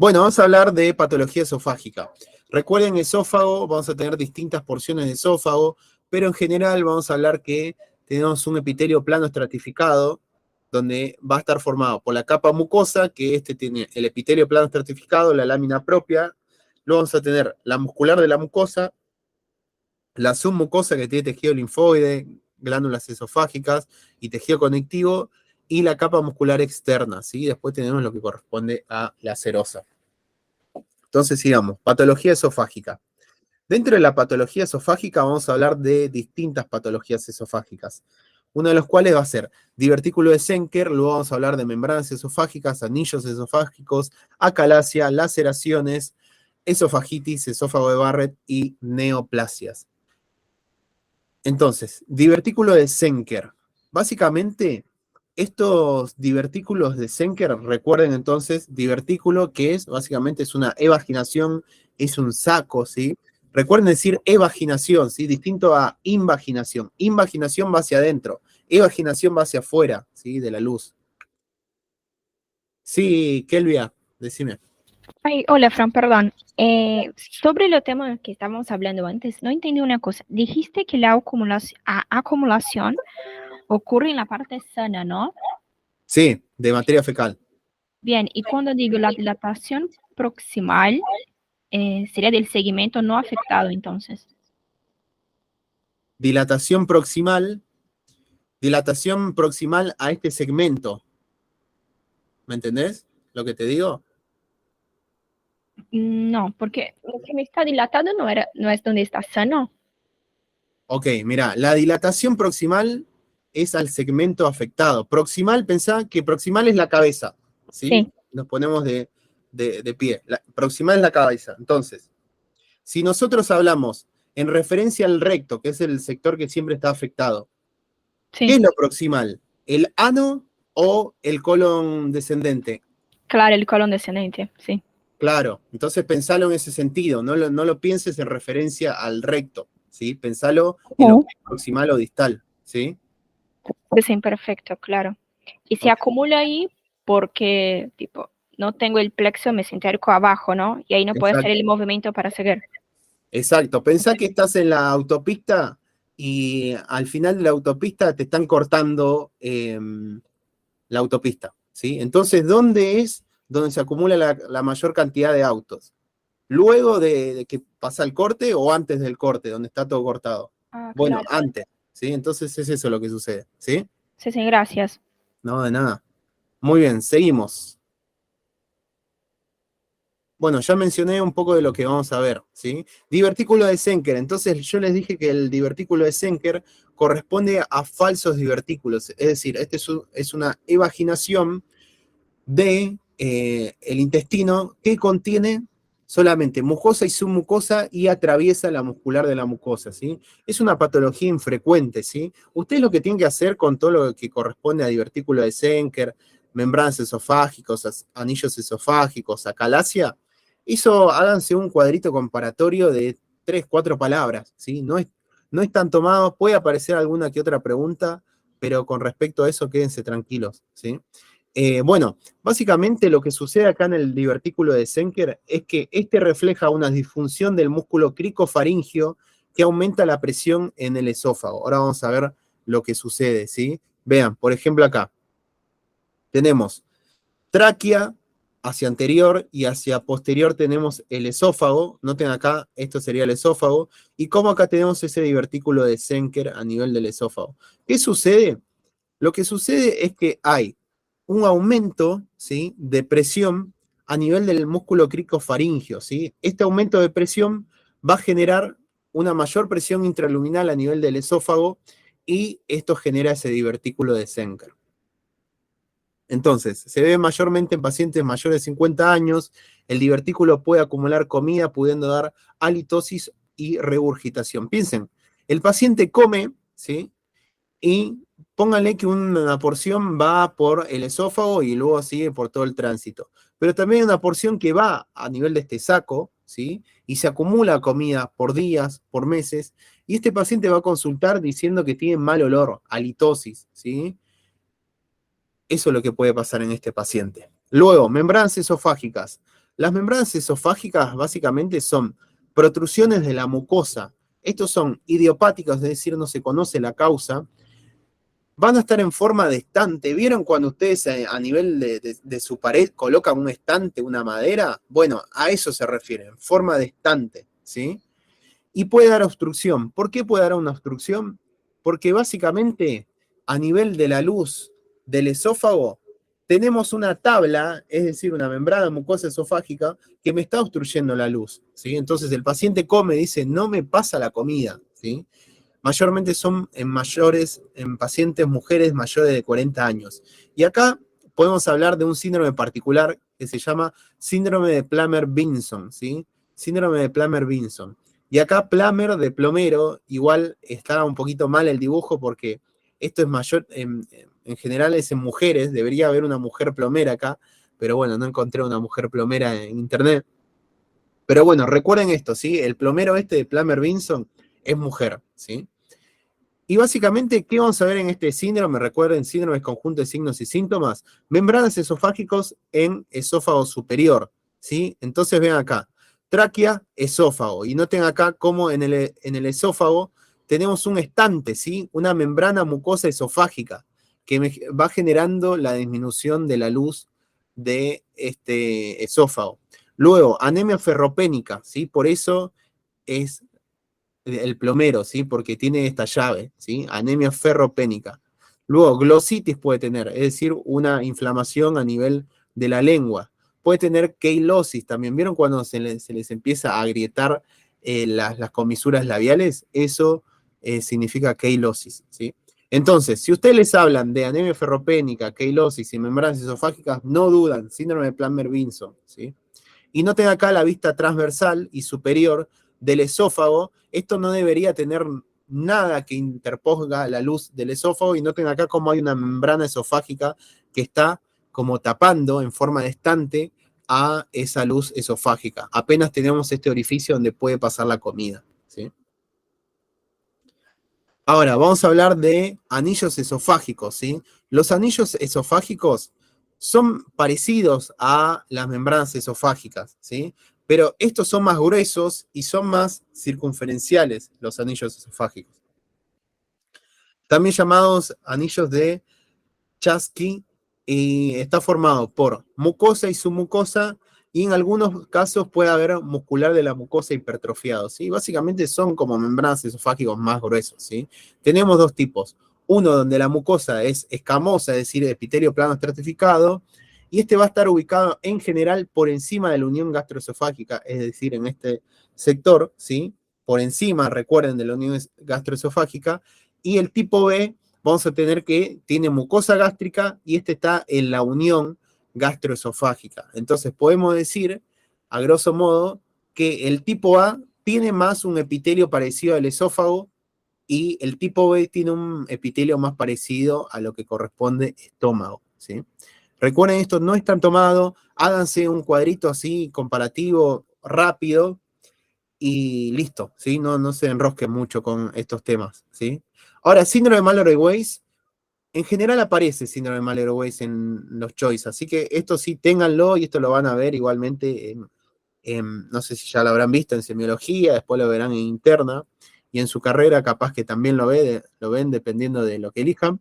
Bueno, vamos a hablar de patología esofágica. Recuerden, esófago, vamos a tener distintas porciones de esófago, pero en general vamos a hablar que tenemos un epitelio plano estratificado, donde va a estar formado por la capa mucosa, que tiene el epitelio plano estratificado, la lámina propia. Luego vamos a tener la muscular de la mucosa, la submucosa que tiene tejido linfoide, glándulas esofágicas y tejido conectivo, y la capa muscular externa, ¿sí? Después tenemos lo que corresponde a la serosa. Entonces, sigamos, patología esofágica. Dentro de la patología esofágica vamos a hablar de distintas patologías esofágicas, uno de los cuales va a ser divertículo de Zenker, luego vamos a hablar de membranas esofágicas, anillos esofágicos, acalasia, laceraciones, esofagitis, esófago de Barrett y neoplasias. Entonces, divertículo de Zenker. Básicamente, estos divertículos de Zenker, recuerden entonces, divertículo que básicamente es una evaginación, es un saco, ¿sí? Recuerden decir evaginación, ¿sí? Distinto a invaginación. Invaginación va hacia adentro, evaginación va hacia afuera, ¿sí? De la luz. Sí, Kelvia, decime. Ay, hola, Fran, perdón. Sobre el tema que estábamos hablando antes, no entendí una cosa. Dijiste que la acumulación ocurre en la parte sana, ¿no? Sí, de materia fecal. Bien, y cuando digo la dilatación proximal, sería del segmento no afectado, entonces. Dilatación proximal a este segmento. ¿Me entendés lo que te digo? No, porque lo que me está dilatado no es donde está sano. Ok, mira, la dilatación proximal es al segmento afectado. Proximal, pensá que proximal es la cabeza, ¿sí? Sí. Nos ponemos de pie. Proximal es la cabeza. Entonces, si nosotros hablamos en referencia al recto, que es el sector que siempre está afectado, Sí. ¿qué es lo proximal? ¿El ano o el colon descendente? Claro, el colon descendente, sí. Claro, entonces pensalo en ese sentido, no lo pienses en referencia al recto, ¿sí? Pensalo en lo que es proximal o distal, ¿sí? Sí, perfecto, claro. Y se Okay. acumula ahí porque, tipo, no tengo el plexo mesentérico abajo, ¿no? Y ahí no puedo hacer el movimiento para seguir. Exacto, pensá que estás en la autopista y al final de la autopista te están cortando la autopista, ¿sí? Entonces, ¿dónde es donde se acumula la mayor cantidad de autos? ¿Luego de que pasa el corte o antes del corte, donde está todo cortado? Bueno, Claro. antes, ¿sí? Entonces es eso lo que sucede, ¿sí? Sí, sí, gracias. No, de nada. Muy bien, seguimos. Bueno, ya mencioné un poco de lo que vamos a ver, ¿sí? Divertículo de Zenker. Entonces yo les dije que el divertículo de Zenker corresponde a falsos divertículos. Es decir, es una evaginación de el intestino que contiene solamente mucosa y submucosa y atraviesa la muscular de la mucosa, ¿sí? Es una patología infrecuente, ¿sí? Ustedes lo que tienen que hacer con todo lo que corresponde a divertículo de Zenker, membranas esofágicos, anillos esofágicos, acalasia, háganse un cuadrito comparatorio de 3, 4 palabras, ¿sí? No es tan tomado, puede aparecer alguna que otra pregunta, pero con respecto a eso quédense tranquilos, ¿sí? Bueno, básicamente lo que sucede acá en el divertículo de Zenker es que refleja una disfunción del músculo cricofaringio que aumenta la presión en el esófago. Ahora vamos a ver lo que sucede, ¿sí? Vean, por ejemplo acá, tenemos tráquea hacia anterior y hacia posterior tenemos el esófago. Noten acá, esto sería el esófago. Y como acá tenemos ese divertículo de Zenker a nivel del esófago. ¿Qué sucede? Lo que sucede es que hay un aumento, ¿sí?, de presión a nivel del músculo cricofaringio, ¿sí? Este aumento de presión va a generar una mayor presión intraluminal a nivel del esófago y esto genera ese divertículo de Zenker. Entonces, se ve mayormente en pacientes mayores de 50 años, el divertículo puede acumular comida, pudiendo dar halitosis y regurgitación. Piensen, el paciente come, ¿sí?, y pónganle que una porción va por el esófago y luego sigue por todo el tránsito. Pero también hay una porción que va a nivel de este saco, ¿sí? Y se acumula comida por días, por meses, y este paciente va a consultar diciendo que tiene mal olor, halitosis, ¿sí? Eso es lo que puede pasar en este paciente. Luego, membranas esofágicas. Las membranas esofágicas básicamente son protrusiones de la mucosa. Estos son idiopáticos, es decir, no se conoce la causa. Van a estar en forma de estante. ¿Vieron cuando ustedes a nivel de su pared colocan un estante, una madera? Bueno, a eso se refiere, en forma de estante, ¿sí? Y puede dar obstrucción. ¿Por qué puede dar una obstrucción? Porque básicamente a nivel de la luz del esófago tenemos una tabla, es decir, una membrana mucosa esofágica que me está obstruyendo la luz, ¿sí? Entonces el paciente come y dice, no me pasa la comida, ¿sí? Mayormente son en pacientes mujeres mayores de 40 años. Y acá podemos hablar de un síndrome particular que se llama síndrome de Plummer-Vinson, ¿sí? Síndrome de Plummer-Vinson. Y acá Plummer de plomero, igual está un poquito mal el dibujo porque esto es mayor, en general es en mujeres, debería haber una mujer plomera acá, pero bueno, no encontré una mujer plomera en internet. Pero bueno, recuerden esto, ¿sí? El plomero este de Plummer-Vinson es mujer, ¿sí? Y básicamente, ¿qué vamos a ver en este síndrome? Recuerden, síndrome es conjunto de signos y síntomas. Membranas esofágicos en esófago superior, ¿sí? Entonces ven acá, tráquea, esófago. Y noten acá cómo en el esófago tenemos un estante, ¿sí? Una membrana mucosa esofágica que va generando la disminución de la luz de este esófago. Luego, anemia ferropénica, ¿sí? Por eso es el plomero, ¿sí? Porque tiene esta llave, ¿sí? Anemia ferropénica. Luego, glositis puede tener, es decir, una inflamación a nivel de la lengua. Puede tener queilosis también. ¿Vieron cuando se les empieza a agrietar las comisuras labiales? Eso significa queilosis, ¿sí? Entonces, si ustedes les hablan de anemia ferropénica, queilosis y membranas esofágicas, no dudan, síndrome de Plummer-Vinson, ¿sí? Y noten acá la vista transversal y superior del esófago. Esto no debería tener nada que interponga la luz del esófago, y noten acá cómo hay una membrana esofágica que está como tapando en forma de estante a esa luz esofágica. Apenas tenemos este orificio donde puede pasar la comida, ¿sí? Ahora, vamos a hablar de anillos esofágicos, ¿sí? Los anillos esofágicos son parecidos a las membranas esofágicas, ¿sí? Pero estos son más gruesos y son más circunferenciales, los anillos esofágicos. También llamados anillos de Chasky, y está formado por mucosa y submucosa, y en algunos casos puede haber muscular de la mucosa hipertrofiado, ¿sí? Básicamente son como membranas esofágicos más gruesos, ¿sí? Tenemos dos tipos. Uno donde la mucosa es escamosa, es decir, epitelio plano estratificado, y este va a estar ubicado en general por encima de la unión gastroesofágica, es decir, en este sector, ¿sí? Por encima, recuerden, de la unión gastroesofágica. Y el tipo B, vamos a tener que tiene mucosa gástrica y este está en la unión gastroesofágica. Entonces podemos decir, a grosso modo, que el tipo A tiene más un epitelio parecido al esófago y el tipo B tiene un epitelio más parecido a lo que corresponde estómago, ¿sí? Recuerden, esto no es tan tomado, háganse un cuadrito así comparativo rápido y listo, ¿sí? No se enrosquen mucho con estos temas, ¿sí? Ahora, síndrome de Mallory-Weiss, en general aparece síndrome de Mallory-Weiss en los choice, así que esto sí, ténganlo, y esto lo van a ver igualmente no sé si ya lo habrán visto en semiología, después lo verán en interna, y en su carrera capaz que también lo ven dependiendo de lo que elijan.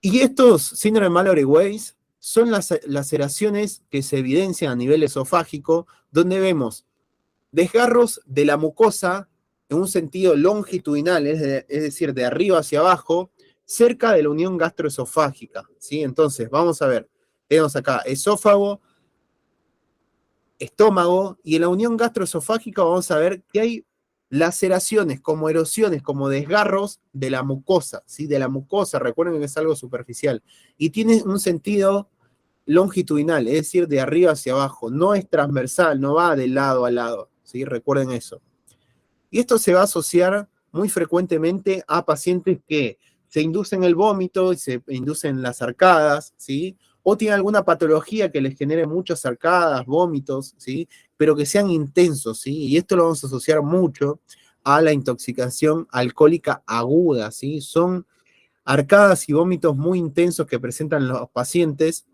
Y estos síndrome de Mallory-Weiss son las laceraciones que se evidencian a nivel esofágico, donde vemos desgarros de la mucosa en un sentido longitudinal, es decir, de arriba hacia abajo, cerca de la unión gastroesofágica, ¿sí? Entonces, vamos a ver, tenemos acá esófago, estómago, y en la unión gastroesofágica vamos a ver que hay laceraciones, como erosiones, como desgarros de la mucosa, ¿sí? De la mucosa, recuerden que es algo superficial, y tiene un sentido longitudinal, es decir, de arriba hacia abajo, no es transversal, no va de lado a lado, ¿sí? Recuerden eso. Y esto se va a asociar muy frecuentemente a pacientes que se inducen el vómito y se inducen las arcadas, ¿sí? O tienen alguna patología que les genere muchas arcadas, vómitos, ¿sí? Pero que sean intensos, ¿sí? Y esto lo vamos a asociar mucho a la intoxicación alcohólica aguda, ¿sí? Son arcadas y vómitos muy intensos que presentan los pacientes.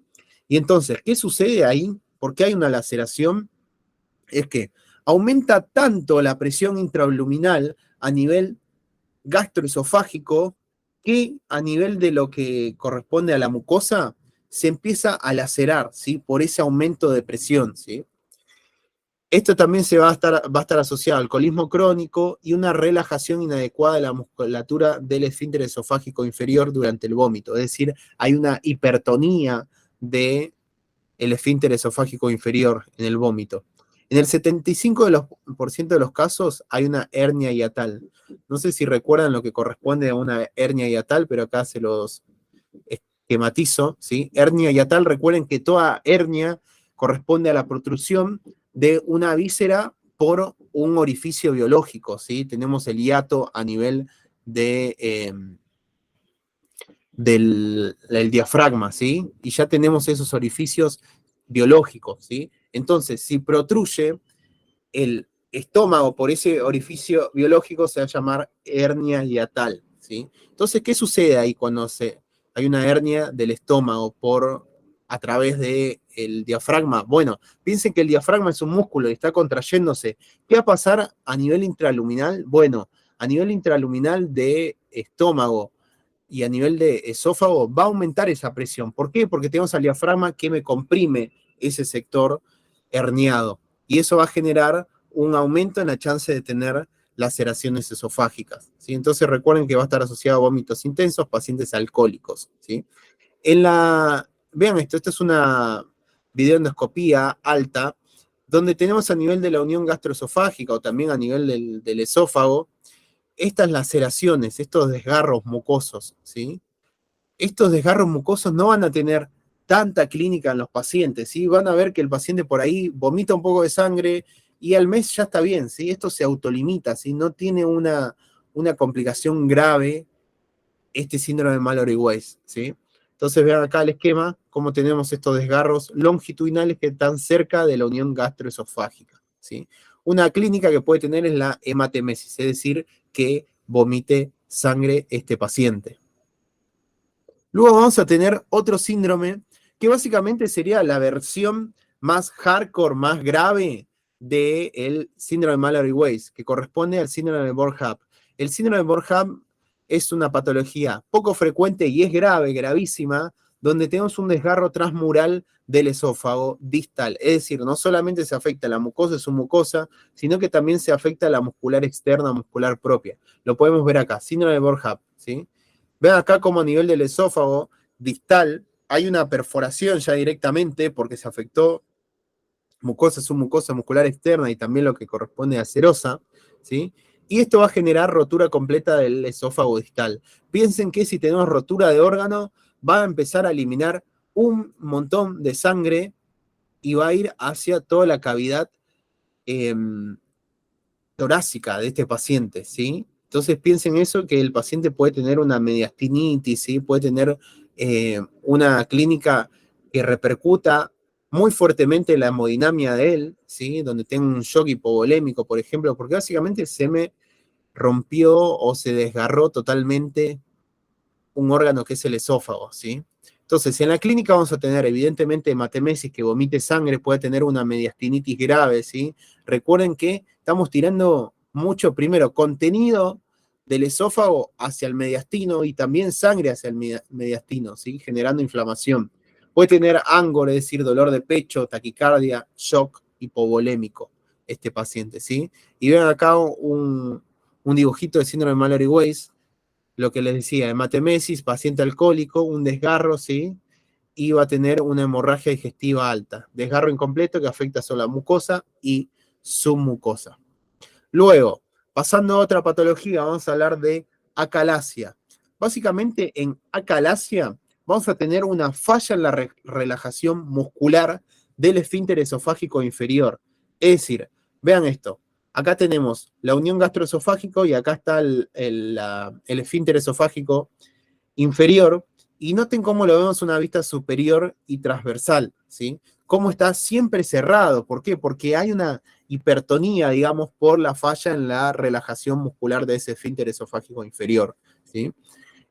Y entonces, ¿qué sucede ahí? por qué hay una laceración, es que aumenta tanto la presión intraabdominal a nivel gastroesofágico que a nivel de lo que corresponde a la mucosa se empieza a lacerar, ¿sí? Por ese aumento de presión, ¿sí? Esto también va a estar asociado al alcoholismo crónico y una relajación inadecuada de la musculatura del esfínter esofágico inferior durante el vómito. Es decir, hay una hipertonía del esfínter esofágico inferior en el vómito. En el 75% de los casos hay una hernia hiatal. No sé si recuerdan lo que corresponde a una hernia hiatal, pero acá se los esquematizo, ¿sí? Hernia hiatal, recuerden que toda hernia corresponde a la protrusión de una víscera por un orificio biológico, ¿sí? Tenemos el hiato a nivel del diafragma, ¿sí? Y ya tenemos esos orificios biológicos, ¿sí? Entonces, si protruye el estómago por ese orificio biológico, se va a llamar hernia hiatal, ¿sí? Entonces, ¿qué sucede ahí cuando hay una hernia del estómago a través del diafragma? Bueno, piensen que el diafragma es un músculo y está contrayéndose. ¿Qué va a pasar a nivel intraluminal? Bueno, a nivel intraluminal de estómago y a nivel de esófago va a aumentar esa presión. ¿Por qué? Porque tenemos al diafragma que me comprime ese sector herniado. Y eso va a generar un aumento en la chance de tener laceraciones esofágicas, ¿sí? Entonces recuerden que va a estar asociado a vómitos intensos, pacientes alcohólicos, ¿sí? Vean esto es una videoendoscopía alta, donde tenemos a nivel de la unión gastroesofágica o también a nivel del esófago, estas laceraciones, estos desgarros mucosos, ¿sí? Estos desgarros mucosos no van a tener tanta clínica en los pacientes, ¿sí? Van a ver que el paciente por ahí vomita un poco de sangre y al mes ya está bien, ¿sí? Esto se autolimita, ¿sí? No tiene una complicación grave este síndrome de Mallory-Weiss, ¿sí? Entonces vean acá el esquema, cómo tenemos estos desgarros longitudinales que están cerca de la unión gastroesofágica, ¿sí? Una clínica que puede tener es la hematemesis, es decir, que vomite sangre este paciente. Luego vamos a tener otro síndrome que básicamente sería la versión más hardcore, más grave del síndrome de Mallory-Weiss, que corresponde al síndrome de Boerhaave. El síndrome de Boerhaave es una patología poco frecuente y es grave, gravísima, donde tenemos un desgarro transmural del esófago distal. Es decir, no solamente se afecta a la mucosa, su mucosa, sino que también se afecta a la muscular externa, muscular propia. Lo podemos ver acá, síndrome de Boerhaave, ¿sí? Vean acá como a nivel del esófago distal hay una perforación ya directamente porque se afectó mucosa, submucosa muscular externa y también lo que corresponde a serosa, ¿sí? Y esto va a generar rotura completa del esófago distal. Piensen que si tenemos rotura de órgano, va a empezar a eliminar un montón de sangre y va a ir hacia toda la cavidad torácica de este paciente, ¿sí? Entonces piensen eso, que el paciente puede tener una mediastinitis, ¿sí? Puede tener una clínica que repercuta muy fuertemente en la hemodinamia de él, ¿sí? Donde tenga un shock hipovolémico, por ejemplo, porque básicamente se me rompió o se desgarró totalmente un órgano que es el esófago, ¿sí? Entonces, en la clínica vamos a tener, evidentemente, hematemesis, que vomite sangre, puede tener una mediastinitis grave, ¿sí? Recuerden que estamos tirando mucho, primero, contenido del esófago hacia el mediastino y también sangre hacia el mediastino, ¿sí? Generando inflamación. Puede tener angor, es decir, dolor de pecho, taquicardia, shock hipovolémico, este paciente, ¿sí? Y ven acá un dibujito de síndrome de Mallory-Weiss, lo que les decía, hematemesis, paciente alcohólico, un desgarro, ¿sí? Y va a tener una hemorragia digestiva alta. Desgarro incompleto que afecta solo a la mucosa y submucosa. Luego, pasando a otra patología, vamos a hablar de acalasia. Básicamente, en acalasia vamos a tener una falla en la relajación muscular del esfínter esofágico inferior. Es decir, vean esto. Acá tenemos la unión gastroesofágico y acá está el esfínter esofágico inferior. Y noten cómo lo vemos una vista superior y transversal, ¿sí? Cómo está siempre cerrado. ¿Por qué? Porque hay una hipertonía, digamos, por la falla en la relajación muscular de ese esfínter esofágico inferior, ¿sí?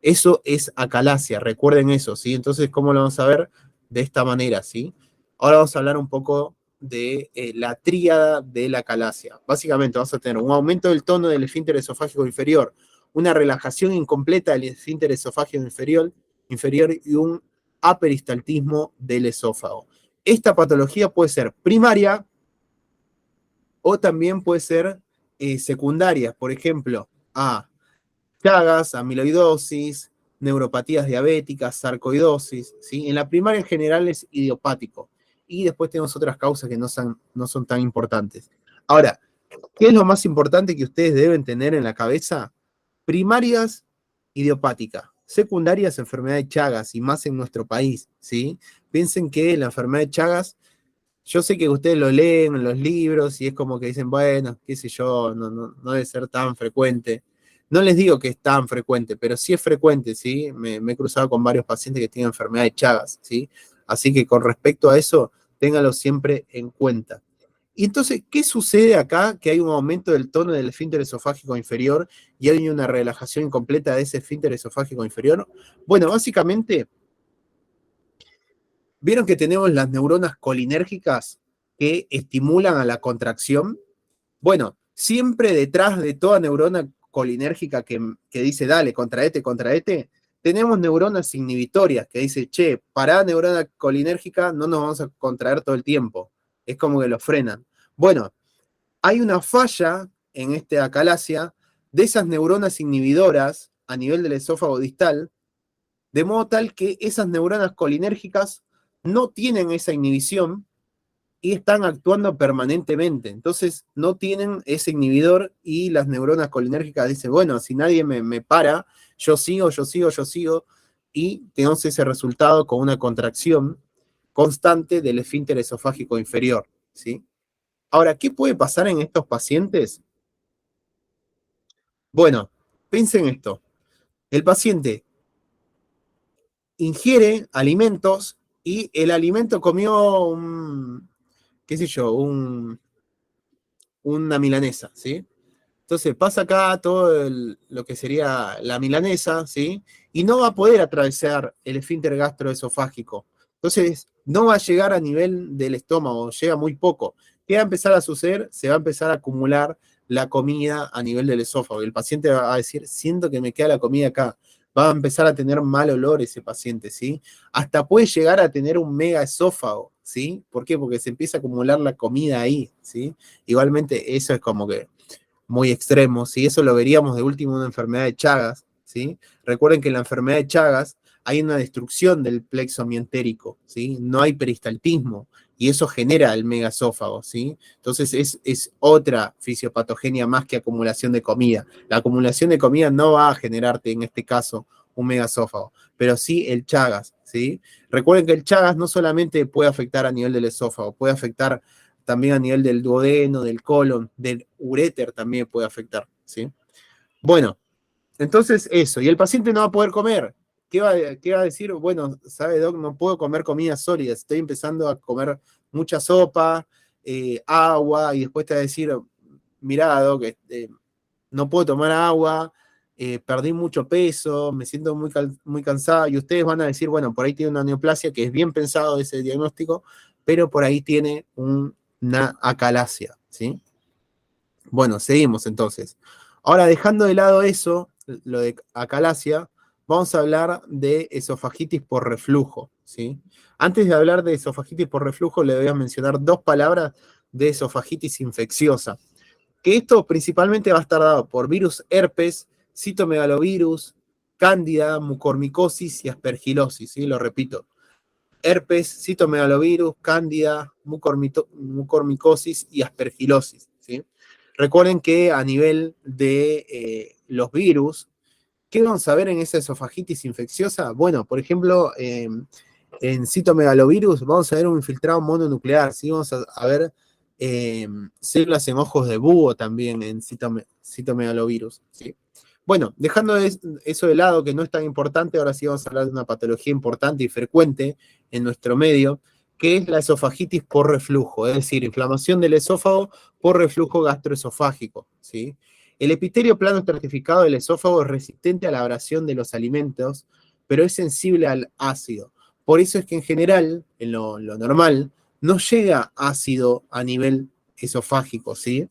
Eso es acalasia, recuerden eso, ¿sí? Entonces, ¿cómo lo vamos a ver? De esta manera, ¿sí? Ahora vamos a hablar un poco de la tríada de la acalasia. Básicamente vamos a tener un aumento del tono del esfínter esofágico inferior, una relajación incompleta del esfínter esofágico inferior y un aperistaltismo del esófago. Esta patología puede ser primaria o también puede ser secundaria, por ejemplo, a Chagas, amiloidosis, neuropatías diabéticas, sarcoidosis, ¿sí? En la primaria en general es idiopático. Y después tenemos otras causas que no son tan importantes. Ahora, ¿qué es lo más importante que ustedes deben tener en la cabeza? Primarias, idiopática. Secundarias, enfermedad de Chagas, y más en nuestro país, ¿sí? Piensen que la enfermedad de Chagas, yo sé que ustedes lo leen en los libros y es como que dicen, bueno, qué sé yo, no debe ser tan frecuente. No les digo que es tan frecuente, pero sí es frecuente, ¿sí? Me he cruzado con varios pacientes que tienen enfermedad de Chagas, ¿sí? Así que con respecto a eso, ténganlo siempre en cuenta. Y entonces, ¿qué sucede acá? Que hay un aumento del tono del esfínter esofágico inferior y hay una relajación incompleta de ese esfínter esofágico inferior. Bueno, básicamente, ¿vieron que tenemos las neuronas colinérgicas que estimulan a la contracción? Bueno, siempre detrás de toda neurona colinérgica que dice, dale, contraete, tenemos neuronas inhibitorias que dice, che, pará neurona colinérgica, no nos vamos a contraer todo el tiempo. Es como que lo frenan. Bueno, hay una falla en esta acalasia de esas neuronas inhibidoras a nivel del esófago distal, de modo tal que esas neuronas colinérgicas no tienen esa inhibición y están actuando permanentemente. Entonces no tienen ese inhibidor y las neuronas colinérgicas dicen, bueno, si nadie me para, yo sigo, y tenemos ese resultado con una contracción constante del esfínter esofágico inferior, ¿sí? Ahora, ¿qué puede pasar en estos pacientes? Bueno, piensen esto. El paciente ingiere alimentos y el alimento comió qué sé yo, una milanesa, ¿sí? Entonces pasa acá todo lo que sería la milanesa, ¿sí? Y no va a poder atravesar el esfínter gastroesofágico. Entonces no va a llegar a nivel del estómago, llega muy poco. ¿Qué va a empezar a suceder? Se va a empezar a acumular la comida a nivel del esófago. El paciente va a decir, siento que me queda la comida acá. Va a empezar a tener mal olor ese paciente, ¿sí? Hasta puede llegar a tener un mega esófago, ¿sí? ¿Por qué? Porque se empieza a acumular la comida ahí, ¿sí? Igualmente eso es como que muy extremos, y eso lo veríamos de último en una enfermedad de Chagas, ¿sí? Recuerden que en la enfermedad de Chagas hay una destrucción del plexo mientérico, ¿sí? No hay peristaltismo, y eso genera el megasófago, ¿sí? Entonces es otra fisiopatogenia más que acumulación de comida. La acumulación de comida no va a generarte, en este caso, un megasófago, pero sí el Chagas, ¿sí? Recuerden que el Chagas no solamente puede afectar a nivel del esófago, puede afectar también a nivel del duodeno, del colon, del uréter también puede afectar, ¿sí? Bueno, entonces eso, y el paciente no va a poder comer. ¿Qué va a decir? Bueno, sabe, Doc, no puedo comer comida sólida, estoy empezando a comer mucha sopa, agua, y después te va a decir, mirá, Doc, no puedo tomar agua, perdí mucho peso, me siento muy cansado, y ustedes van a decir, bueno, por ahí tiene una neoplasia, que es bien pensado ese diagnóstico, pero por ahí tiene una acalasia, ¿sí? Bueno, seguimos entonces. Ahora, dejando de lado eso, lo de acalasia, vamos a hablar de esofagitis por reflujo, ¿sí? Antes de hablar de esofagitis por reflujo, le voy a mencionar dos palabras de esofagitis infecciosa, que esto principalmente va a estar dado por virus herpes, citomegalovirus, cándida, mucormicosis y aspergilosis, ¿sí? Lo repito, herpes, citomegalovirus, cándida, mucormicosis y aspergilosis, ¿sí? Recuerden que a nivel de los virus, ¿qué vamos a ver en esa esofagitis infecciosa? Bueno, por ejemplo, en citomegalovirus vamos a ver un infiltrado mononuclear, ¿sí? Vamos a ver células en ojos de búho también en citomegalovirus, ¿sí? Bueno, dejando eso de lado, que no es tan importante, ahora sí vamos a hablar de una patología importante y frecuente en nuestro medio, que es la esofagitis por reflujo, es decir, inflamación del esófago por reflujo gastroesofágico, ¿sí? El epitelio plano estratificado del esófago es resistente a la abrasión de los alimentos, pero es sensible al ácido. Por eso es que en general, en lo normal, no llega ácido a nivel esofágico, ¿sí?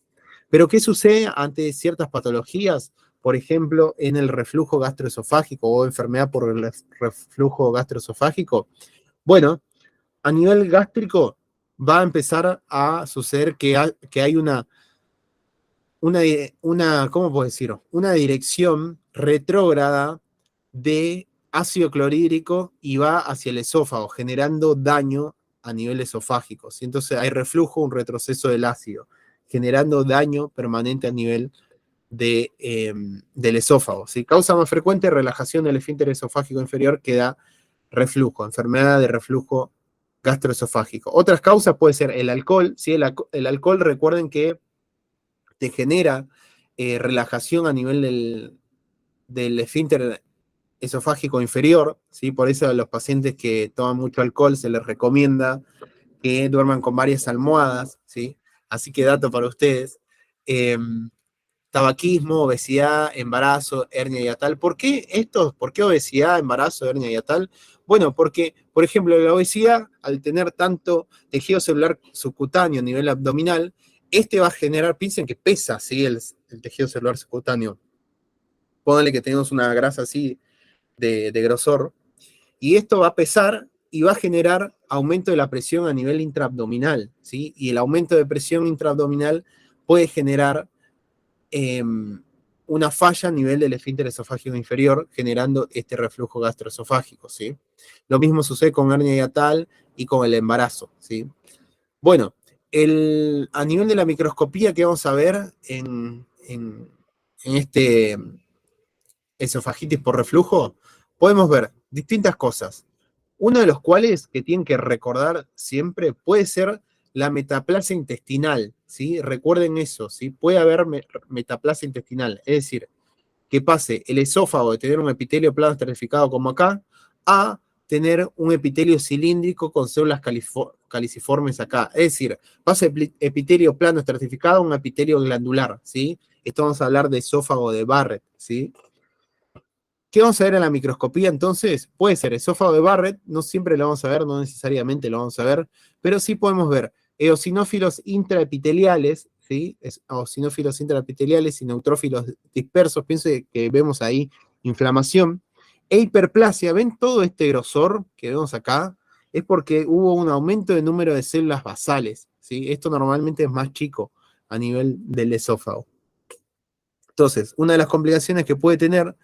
Pero ¿qué sucede ante ciertas patologías? Por ejemplo, en el reflujo gastroesofágico o enfermedad por el reflujo gastroesofágico. Bueno, a nivel gástrico va a empezar a suceder que hay ¿cómo puedo decirlo? Una dirección retrógrada de ácido clorhídrico y va hacia el esófago, generando daño a nivel esofágico, ¿sí? Entonces hay reflujo, un retroceso del ácido, generando daño permanente a nivel del esófago, ¿sí? Causa más frecuente relajación del esfínter esofágico inferior que da reflujo, enfermedad de reflujo gastroesofágico. Otras causas puede ser el alcohol, ¿sí? El alcohol, recuerden que te genera relajación a nivel del esfínter esofágico inferior, ¿sí? Por eso a los pacientes que toman mucho alcohol se les recomienda que duerman con varias almohadas, ¿sí? Así que dato para ustedes. Tabaquismo, obesidad, embarazo, hernia hiatal. ¿Por qué esto? ¿Por qué obesidad, embarazo, hernia hiatal? Bueno, porque, por ejemplo, la obesidad, al tener tanto tejido celular subcutáneo a nivel abdominal, este va a generar, piensen que pesa, ¿sí? El tejido celular subcutáneo. Pónganle que tenemos una grasa así de grosor, y esto va a pesar y va a generar aumento de la presión a nivel intraabdominal, ¿sí? Y el aumento de presión intraabdominal puede generar una falla a nivel del esfínter esofágico inferior, generando este reflujo gastroesofágico, ¿sí? Lo mismo sucede con hernia hiatal y con el embarazo, ¿sí? Bueno, a nivel de la microscopía que vamos a ver en este esofagitis por reflujo, podemos ver distintas cosas. Uno de los cuales que tienen que recordar siempre puede ser la metaplasia intestinal, ¿sí? Recuerden eso, ¿sí? Puede haber metaplasia intestinal, es decir, que pase el esófago de tener un epitelio plano estratificado como acá, a tener un epitelio cilíndrico con células caliciformes acá. Es decir, pasa epitelio plano estratificado a un epitelio glandular, ¿sí? Esto vamos a hablar de esófago de Barrett, ¿sí? ¿Qué vamos a ver en la microscopía entonces? Puede ser esófago de Barrett, no siempre lo vamos a ver, no necesariamente lo vamos a ver, pero sí podemos ver eosinófilos intraepiteliales, ¿sí? Eosinófilos intraepiteliales y neutrófilos dispersos, piense que vemos ahí inflamación, e hiperplasia, ¿ven todo este grosor que vemos acá? Es porque hubo un aumento de número de células basales, ¿sí? Esto normalmente es más chico a nivel del esófago. Entonces, una de las complicaciones que puede tener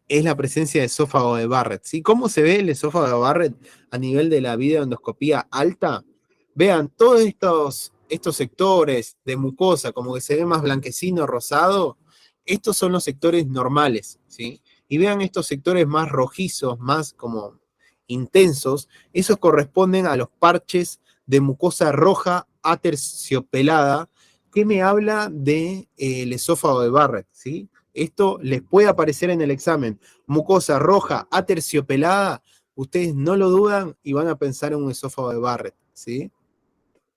es la presencia de esófago de Barrett, ¿sí? ¿Cómo se ve el esófago de Barrett a nivel de la videoendoscopía alta? Vean, todos estos sectores de mucosa, como que se ve más blanquecino, rosado, estos son los sectores normales, ¿sí? Y vean estos sectores más rojizos, más como intensos, esos corresponden a los parches de mucosa roja aterciopelada, que me habla del esófago de Barrett, ¿sí? Esto les puede aparecer en el examen. Mucosa roja aterciopelada, ustedes no lo dudan y van a pensar en un esófago de Barrett, ¿sí?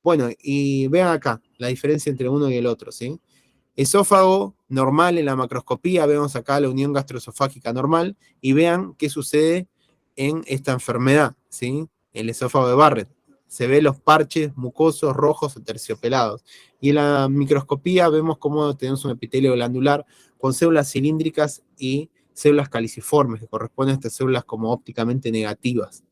Bueno, y vean acá la diferencia entre uno y el otro, ¿sí? Esófago normal en la macroscopía, vemos acá la unión gastroesofágica normal y vean qué sucede en esta enfermedad, ¿sí? El esófago de Barrett. Se ve los parches mucosos rojos o terciopelados. Y en la microscopía vemos cómo tenemos un epitelio glandular con células cilíndricas y células caliciformes, que corresponden a estas células como ópticamente negativas.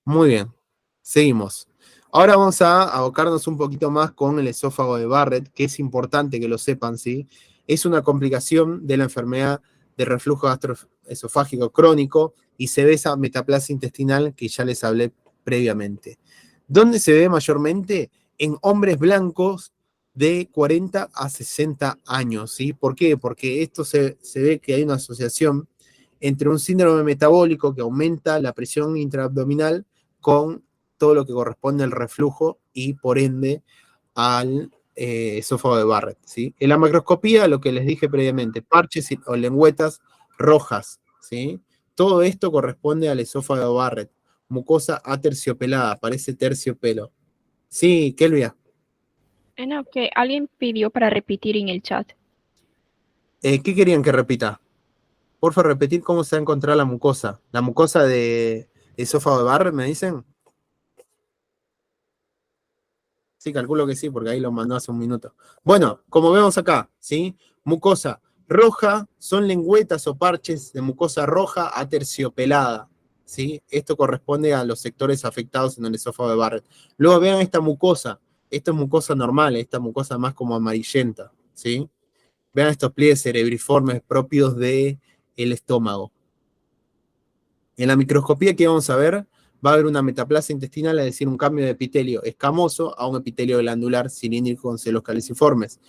Muy bien, seguimos. Ahora vamos a abocarnos un poquito más con el esófago de Barrett, que es importante que lo sepan, ¿sí? Es una complicación de la enfermedad de reflujo gastroesofágico crónico y se ve esa metaplasia intestinal que ya les hablé previamente. ¿Dónde se ve mayormente? En hombres blancos de 40 a 60 años, ¿sí? ¿Por qué? Porque esto se ve que hay una asociación entre un síndrome metabólico que aumenta la presión intraabdominal con todo lo que corresponde al reflujo y por ende al esófago de Barrett, ¿sí? En la macroscopía, lo que les dije previamente, parches o lengüetas rojas, ¿sí? Todo esto corresponde al esófago de Barrett. Mucosa aterciopelada, parece terciopelo. Sí, Kelvia. No, que alguien pidió para repetir en el chat. ¿Qué querían que repita? Porfa, repetir cómo se ha encontrado la mucosa. La mucosa de esófago de Barrett, ¿me dicen? Sí, calculo que sí, porque ahí lo mandó hace un minuto. Bueno, como vemos acá, ¿sí? Mucosa roja son lengüetas o parches de mucosa roja aterciopelada, ¿sí? Esto corresponde a los sectores afectados en el esófago de Barrett. Luego vean esta mucosa. Esta es mucosa normal, esta mucosa más como amarillenta, ¿sí? Vean estos pliegues cerebriformes propios del estómago. En la microscopía, ¿qué vamos a ver? Va a haber una metaplasia intestinal, es decir, un cambio de epitelio escamoso a un epitelio glandular cilíndrico con celos caliciformes.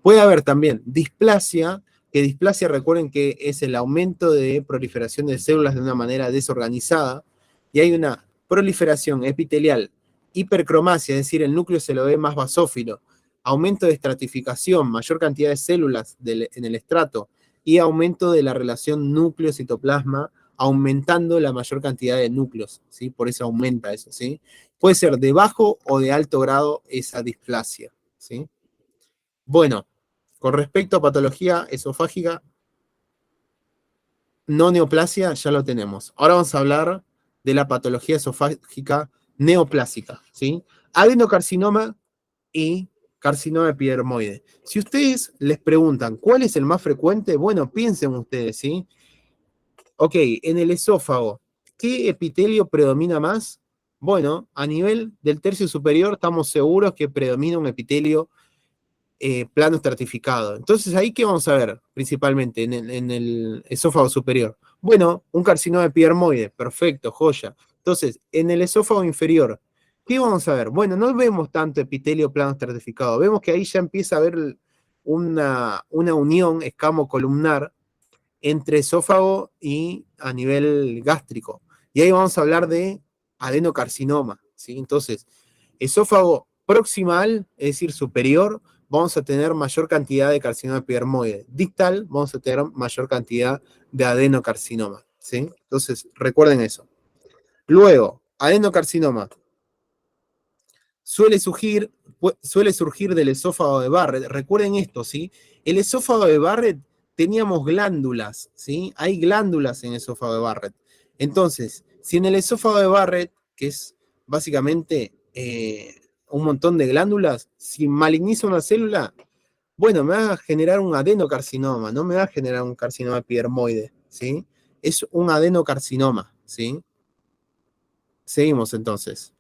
Puede haber también displasia, que displasia, recuerden que es el aumento de proliferación de células de una manera desorganizada, y hay una proliferación epitelial, hipercromasia, es decir, el núcleo se lo ve más basófilo, aumento de estratificación, mayor cantidad de células en el estrato, y aumento de la relación núcleo-citoplasma, aumentando la mayor cantidad de núcleos, ¿sí? Por eso aumenta eso, ¿sí? Puede ser de bajo o de alto grado esa displasia, ¿sí? Bueno, con respecto a patología esofágica, no neoplasia, ya lo tenemos. Ahora vamos a hablar de la patología esofágica neoplásica, ¿sí? Adenocarcinoma y carcinoma epidermoide. Si ustedes les preguntan cuál es el más frecuente, bueno, piensen ustedes, ¿sí? Ok, en el esófago, ¿qué epitelio predomina más? Bueno, a nivel del tercio superior estamos seguros que predomina un epitelio plano estratificado. Entonces, ¿ahí qué vamos a ver principalmente en el esófago superior? Bueno, un carcinoma epidermoide, perfecto, joya. Entonces, en el esófago inferior, ¿qué vamos a ver? Bueno, no vemos tanto epitelio plano estratificado, vemos que ahí ya empieza a haber una unión escamo-columnar entre esófago y a nivel gástrico. Y ahí vamos a hablar de adenocarcinoma, ¿sí? Entonces, esófago proximal, es decir, superior, vamos a tener mayor cantidad de carcinoma epidermoide. Distal, vamos a tener mayor cantidad de adenocarcinoma, ¿sí? Entonces, recuerden eso. Luego, adenocarcinoma suele surgir del esófago de Barrett. Recuerden esto, ¿sí? El esófago de Barrett teníamos glándulas, ¿sí? Hay glándulas en el esófago de Barrett. Entonces, si en el esófago de Barrett, que es básicamente un montón de glándulas, si maligniza una célula, bueno, me va a generar un adenocarcinoma, no me va a generar un carcinoma epidermoide, ¿sí? Es un adenocarcinoma, ¿sí? Seguimos entonces.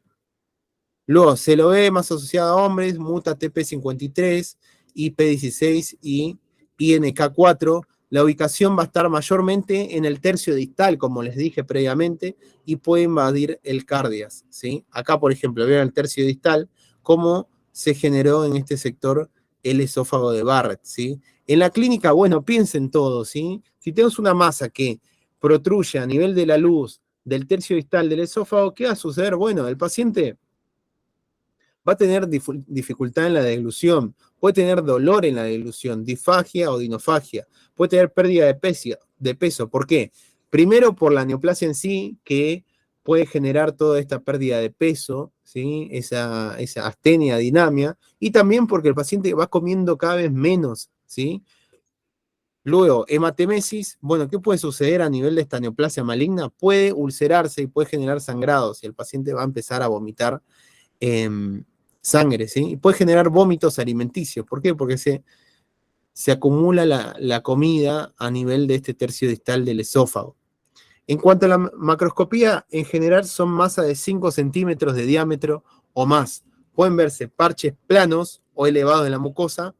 Luego se lo ve más asociado a hombres, muta TP53, IP16 y INK4. La ubicación va a estar mayormente en el tercio distal, como les dije previamente, y puede invadir el cardias, ¿sí? Acá, por ejemplo, vean el tercio distal, cómo se generó en este sector el esófago de Barrett, ¿sí? En la clínica, bueno, piensen todo, ¿sí? Si tenemos una masa que protruye a nivel de la luz del tercio distal del esófago, ¿qué va a suceder? Bueno, el paciente va a tener dificultad en la deglución, puede tener dolor en la deglución, disfagia o dinofagia, puede tener pérdida de peso. ¿Por qué? Primero por la neoplasia en sí, que puede generar toda esta pérdida de peso, ¿sí? esa astenia, dinamia, y también porque el paciente va comiendo cada vez menos, ¿sí? Luego, hematemesis, bueno, ¿qué puede suceder a nivel de esta neoplasia maligna? Puede ulcerarse y puede generar sangrados, y el paciente va a empezar a vomitar sangre, ¿sí? Y puede generar vómitos alimenticios. ¿Por qué? Porque se acumula la comida a nivel de este tercio distal del esófago. En cuanto a la macroscopía, en general son masa de 5 centímetros de diámetro o más. Pueden verse parches planos o elevados en la mucosa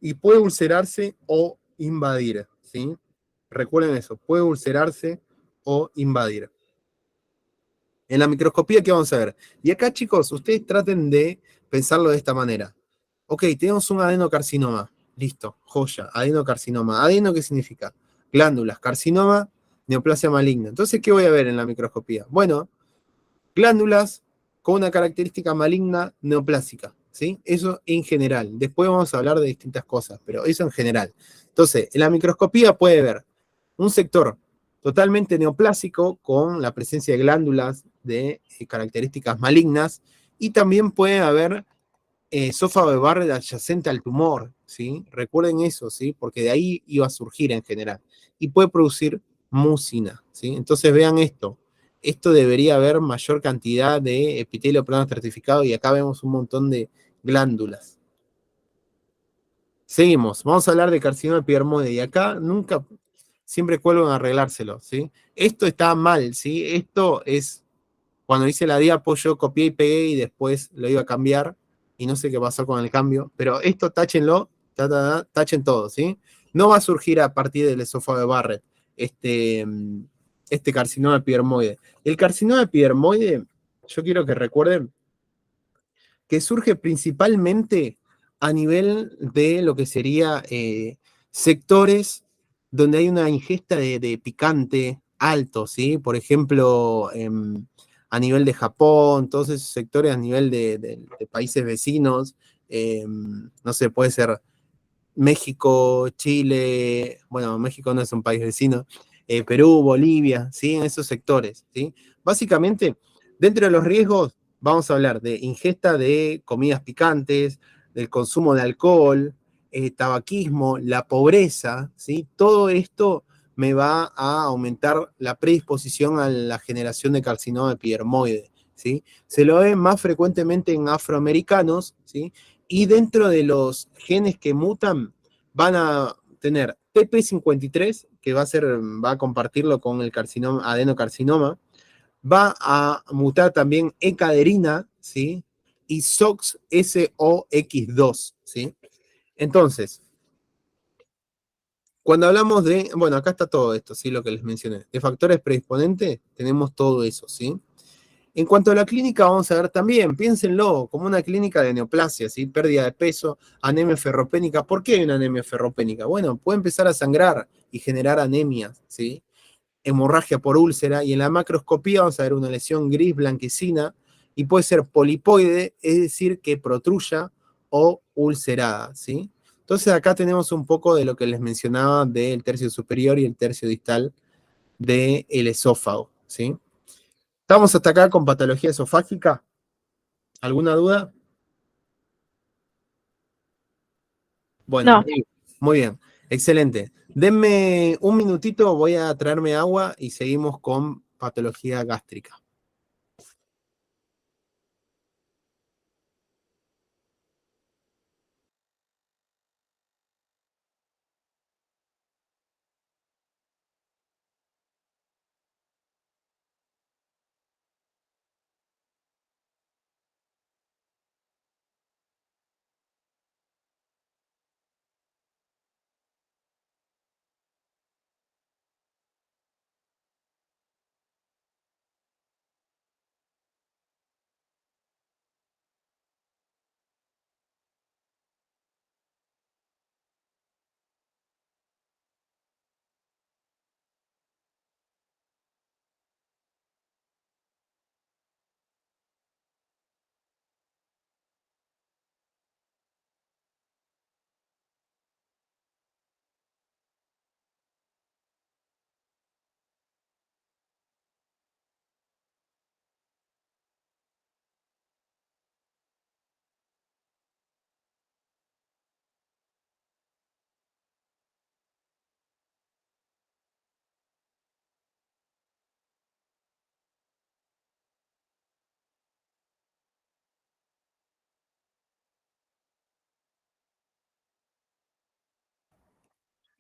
y puede ulcerarse o invadir, ¿sí? Recuerden eso, puede ulcerarse o invadir. En la microscopía, ¿qué vamos a ver? Y acá, chicos, ustedes traten de pensarlo de esta manera. Ok, tenemos un adenocarcinoma. Listo, joya, adenocarcinoma. ¿Adeno qué significa? Glándulas, carcinoma, neoplasia maligna. Entonces, ¿qué voy a ver en la microscopía? Bueno, glándulas con una característica maligna neoplásica, ¿sí? Eso en general. Después vamos a hablar de distintas cosas, pero eso en general. Entonces, en la microscopía puede ver un sector totalmente neoplásico con la presencia de glándulas de características malignas y también puede haber esófago de Barrett adyacente al tumor, ¿sí? Recuerden eso, ¿sí? Porque de ahí iba a surgir en general. Y puede producir mucina, ¿sí? Entonces vean esto. Esto debería haber mayor cantidad de epitelio plano estratificado y acá vemos un montón de glándulas. Seguimos, vamos a hablar de carcinoma epidermoide, y acá nunca, siempre cuelgo en arreglárselo, ¿sí? Esto está mal, ¿sí? Esto es, cuando hice la diapo yo copié y pegué y después lo iba a cambiar, y no sé qué pasó con el cambio, pero esto táchenlo, tachen todo, ¿sí? No va a surgir a partir del esófago de Barrett, este carcinoma epidermoide. El carcinoma epidermoide, yo quiero que recuerden que surge principalmente a nivel de lo que sería sectores donde hay una ingesta de picante alto, ¿sí? Por ejemplo, a nivel de Japón, todos esos sectores a nivel de países vecinos, no sé, puede ser México, Chile, bueno, México no es un país vecino, Perú, Bolivia, ¿sí? En esos sectores, ¿sí? Básicamente, dentro de los riesgos, vamos a hablar de ingesta de comidas picantes, del consumo de alcohol, tabaquismo, la pobreza, ¿sí? Todo esto me va a aumentar la predisposición a la generación de carcinoma epidermoide, ¿sí? Se lo ve más frecuentemente en afroamericanos, ¿sí? Y dentro de los genes que mutan, van a tener TP53, que va a compartirlo con el carcinoma, adenocarcinoma, va a mutar también ecaderina, ¿sí? Y SOX2, ¿sí? Entonces, cuando hablamos de, bueno, acá está todo esto, ¿sí? Lo que les mencioné. De factores predisponentes, tenemos todo eso, ¿sí? En cuanto a la clínica, vamos a ver también, piénsenlo, como una clínica de neoplasia, ¿sí? Pérdida de peso, anemia ferropénica. ¿Por qué hay una anemia ferropénica? Bueno, puede empezar a sangrar y generar anemias, ¿sí? Hemorragia por úlcera, y en la macroscopía vamos a ver una lesión gris blanquecina, y puede ser polipoide, es decir, que protruya o ulcerada, ¿sí? Entonces acá tenemos un poco de lo que les mencionaba del tercio superior y el tercio distal del esófago, ¿sí? ¿Estamos hasta acá con patología esofágica? ¿Alguna duda? Bueno, No. muy bien, excelente. Denme un minutito, voy a traerme agua y seguimos con patología gástrica.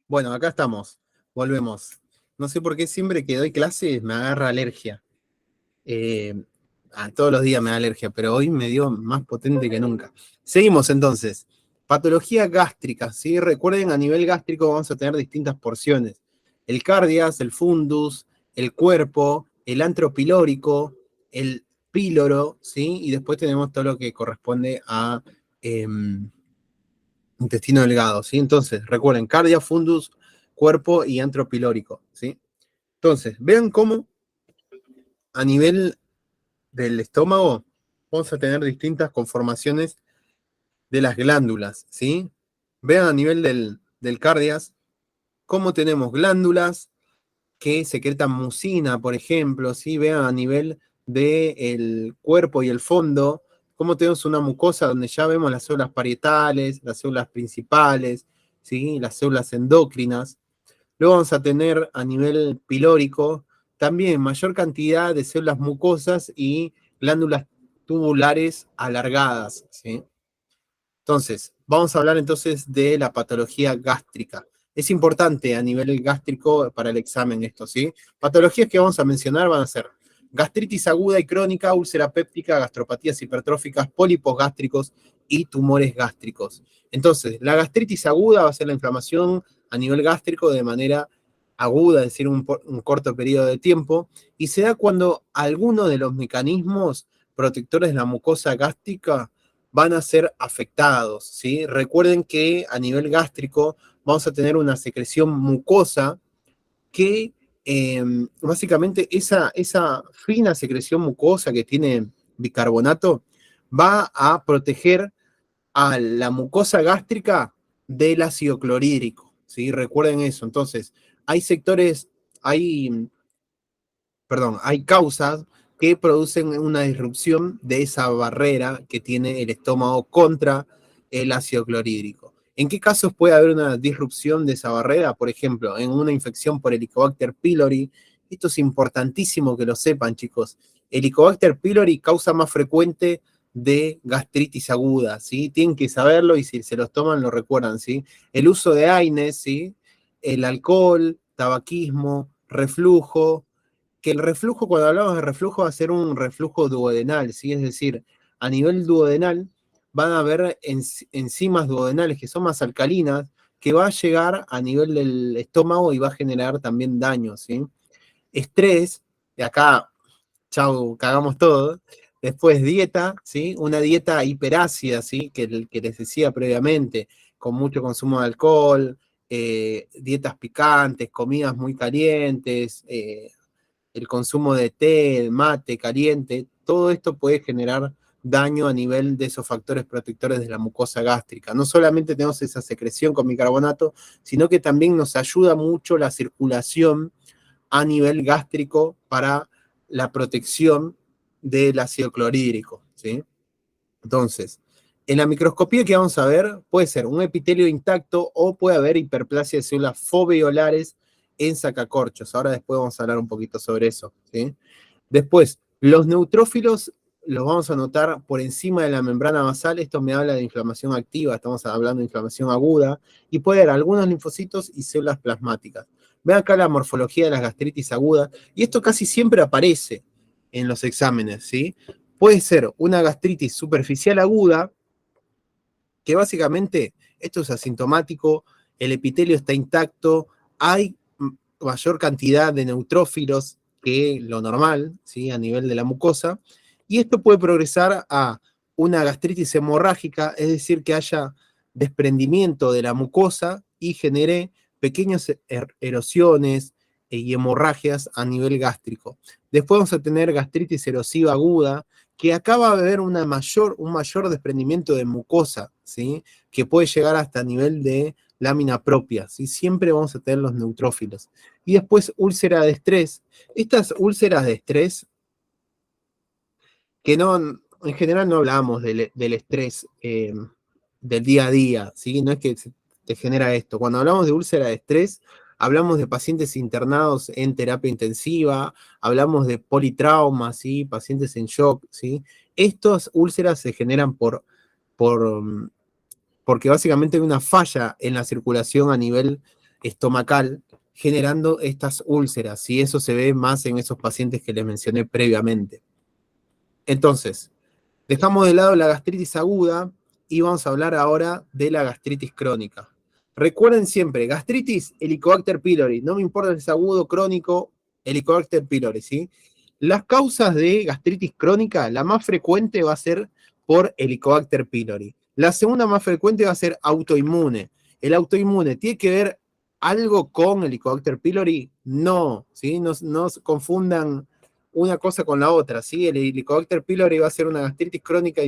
Bueno, acá estamos, volvemos. No sé por qué siempre que doy clases me agarra alergia. Eh, Todos los días me da alergia, pero hoy me dio más potente que nunca. Seguimos entonces. Patología gástrica, ¿sí? Recuerden, a nivel gástrico vamos a tener distintas porciones. El cardias, el fundus, el cuerpo, el antro pilórico, el píloro, ¿sí? Y después tenemos todo lo que corresponde a intestino delgado, ¿sí? Entonces, recuerden, cardia, fundus, cuerpo y antro pilórico, ¿sí? Entonces, vean cómo a nivel del estómago vamos a tener distintas conformaciones de las glándulas, ¿sí? Vean a nivel del cardias cómo tenemos glándulas que secretan mucina, por ejemplo, ¿sí? Vean a nivel del cuerpo y el fondo cómo tenemos una mucosa donde ya vemos las células parietales, las células principales, ¿sí? Las células endócrinas. Luego vamos a tener a nivel pilórico también mayor cantidad de células mucosas y glándulas tubulares alargadas, ¿sí? Entonces, vamos a hablar entonces de la patología gástrica. Es importante a nivel gástrico para el examen esto, ¿sí? Patologías que vamos a mencionar van a ser gastritis aguda y crónica, úlcera péptica, gastropatías hipertróficas, pólipos gástricos y tumores gástricos. Entonces, la gastritis aguda va a ser la inflamación a nivel gástrico de manera aguda, es decir, un corto periodo de tiempo, y se da cuando alguno de los mecanismos protectores de la mucosa gástrica van a ser afectados, ¿sí? Recuerden que a nivel gástrico vamos a tener una secreción mucosa que básicamente esa fina secreción mucosa que tiene bicarbonato va a proteger a la mucosa gástrica del ácido clorhídrico, ¿sí? Recuerden eso. Entonces, hay sectores, hay causas que producen una disrupción de esa barrera que tiene el estómago contra el ácido clorhídrico. ¿En qué casos puede haber una disrupción de esa barrera? Por ejemplo, en una infección por Helicobacter pylori. Esto es importantísimo que lo sepan, chicos. Helicobacter pylori causa más frecuente de gastritis aguda, ¿sí? Tienen que saberlo y si se los toman lo recuerdan, ¿sí? El uso de AINES, ¿sí? El alcohol, tabaquismo, reflujo, que el reflujo, cuando hablamos de reflujo, va a ser un reflujo duodenal, ¿sí? Es decir, a nivel duodenal van a haber enzimas duodenales que son más alcalinas, que va a llegar a nivel del estómago y va a generar también daño, ¿sí? Estrés, y acá, chau, cagamos todo. Después dieta, ¿sí? Una dieta hiperácida, ¿sí? Que les decía previamente, con mucho consumo de alcohol, dietas picantes, comidas muy calientes, el consumo de té, mate, caliente, todo esto puede generar daño a nivel de esos factores protectores de la mucosa gástrica. No solamente tenemos esa secreción con bicarbonato, sino que también nos ayuda mucho la circulación a nivel gástrico para la protección del ácido clorhídrico, ¿sí? Entonces, en la microscopía que vamos a ver puede ser un epitelio intacto o puede haber hiperplasia de células foveolares en sacacorchos. Ahora después vamos a hablar un poquito sobre eso, ¿sí? Después, los neutrófilos los vamos a notar por encima de la membrana basal. Esto me habla de inflamación activa, estamos hablando de inflamación aguda, y puede haber algunos linfocitos y células plasmáticas. Vean acá la morfología de las gastritis agudas, y esto casi siempre aparece en los exámenes, ¿sí? Puede ser una gastritis superficial aguda, que básicamente esto es asintomático, el epitelio está intacto, hay mayor cantidad de neutrófilos que lo normal, ¿sí? A nivel de la mucosa, y esto puede progresar a una gastritis hemorrágica, es decir, que haya desprendimiento de la mucosa y genere pequeñas erosiones y hemorragias a nivel gástrico. Después vamos a tener gastritis erosiva aguda, que acá va a haber un mayor desprendimiento de mucosa, ¿sí? Que puede llegar hasta nivel de lámina propia, ¿sí? Siempre vamos a tener los neutrófilos. Y después úlcera de estrés. Estas úlceras de estrés, que no, en general no hablamos del estrés del día a día, ¿sí? No es que te genera esto. Cuando hablamos de úlcera de estrés, hablamos de pacientes internados en terapia intensiva, hablamos de politrauma, ¿sí? Pacientes en shock, ¿sí? Estas úlceras se generan porque básicamente hay una falla en la circulación a nivel estomacal, generando estas úlceras, y eso se ve más en esos pacientes que les mencioné previamente. Entonces, dejamos de lado la gastritis aguda y vamos a hablar ahora de la gastritis crónica. Recuerden siempre, gastritis, Helicobacter pylori, no me importa si es agudo, crónico, Helicobacter pylori, ¿sí? Las causas de gastritis crónica, la más frecuente va a ser por Helicobacter pylori. La segunda más frecuente va a ser autoinmune. El autoinmune, ¿tiene que ver algo con Helicobacter pylori? No, ¿sí? No confundan una cosa con la otra, ¿sí? El Helicobacter pylori va a ser una gastritis crónica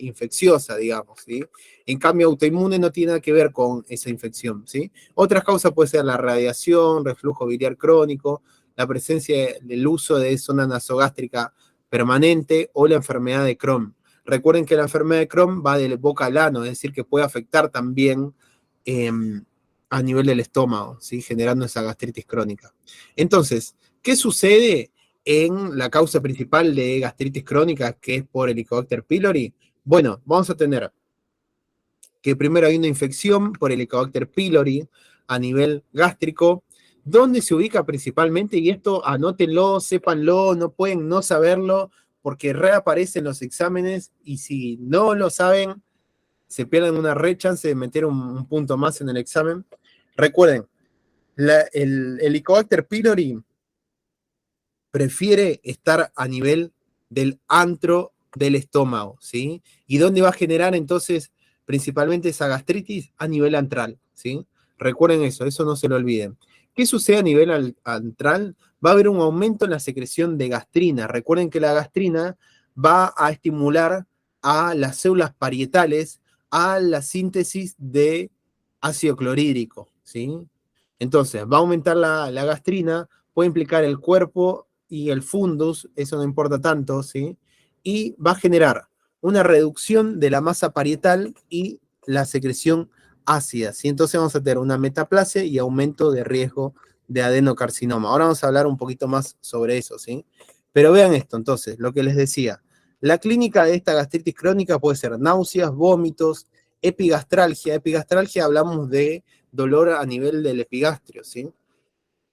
infecciosa, digamos, ¿sí? En cambio, autoinmune no tiene nada que ver con esa infección, ¿sí? Otras causas puede ser la radiación, reflujo biliar crónico, la presencia del uso de zona nasogástrica permanente o la enfermedad de Crohn. Recuerden que la enfermedad de Crohn va de boca al ano, es decir, que puede afectar también a nivel del estómago, ¿sí? Generando esa gastritis crónica. Entonces, ¿qué sucede en la causa principal de gastritis crónica, que es por Helicobacter pylori? Bueno, vamos a tener que primero hay una infección por Helicobacter pylori a nivel gástrico, donde se ubica principalmente, y esto anótenlo, sépanlo, no pueden no saberlo, porque reaparece en los exámenes, y si no lo saben, se pierden una re chance de meter un punto más en el examen. Recuerden, el Helicobacter pylori prefiere estar a nivel del antro del estómago, ¿sí? ¿Y dónde va a generar entonces principalmente esa gastritis? A nivel antral, ¿sí? Recuerden eso no se lo olviden. ¿Qué sucede a nivel antral? Va a haber un aumento en la secreción de gastrina. Recuerden que la gastrina va a estimular a las células parietales a la síntesis de ácido clorhídrico, ¿sí? Entonces, va a aumentar la gastrina, puede implicar el cuerpo y el fundus, eso no importa tanto, ¿sí? Y va a generar una reducción de la masa parietal y la secreción ácida, ¿sí? Entonces vamos a tener una metaplasia y aumento de riesgo de adenocarcinoma. Ahora vamos a hablar un poquito más sobre eso, ¿sí? Pero vean esto, entonces, lo que les decía. La clínica de esta gastritis crónica puede ser náuseas, vómitos, epigastralgia. Epigastralgia hablamos de dolor a nivel del epigastrio, ¿sí?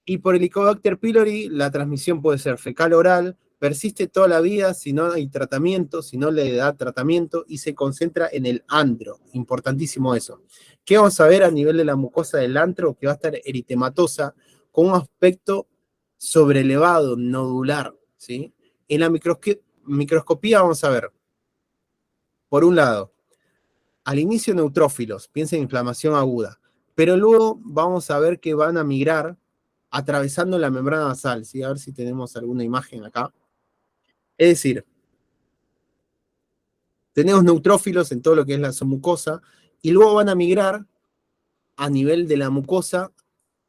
Y por Helicobacter pylori, la transmisión puede ser fecal oral, persiste toda la vida si no hay tratamiento, si no le da tratamiento, y se concentra en el antro. Importantísimo eso. ¿Qué vamos a ver a nivel de la mucosa del antro? Que va a estar eritematosa, con un aspecto sobrelevado, nodular, ¿sí? En la microscopía vamos a ver, por un lado, al inicio neutrófilos, piensen en inflamación aguda, pero luego vamos a ver que van a migrar atravesando la membrana basal, ¿sí? A ver si tenemos alguna imagen acá. Es decir, tenemos neutrófilos en todo lo que es la mucosa, y luego van a migrar a nivel de la mucosa,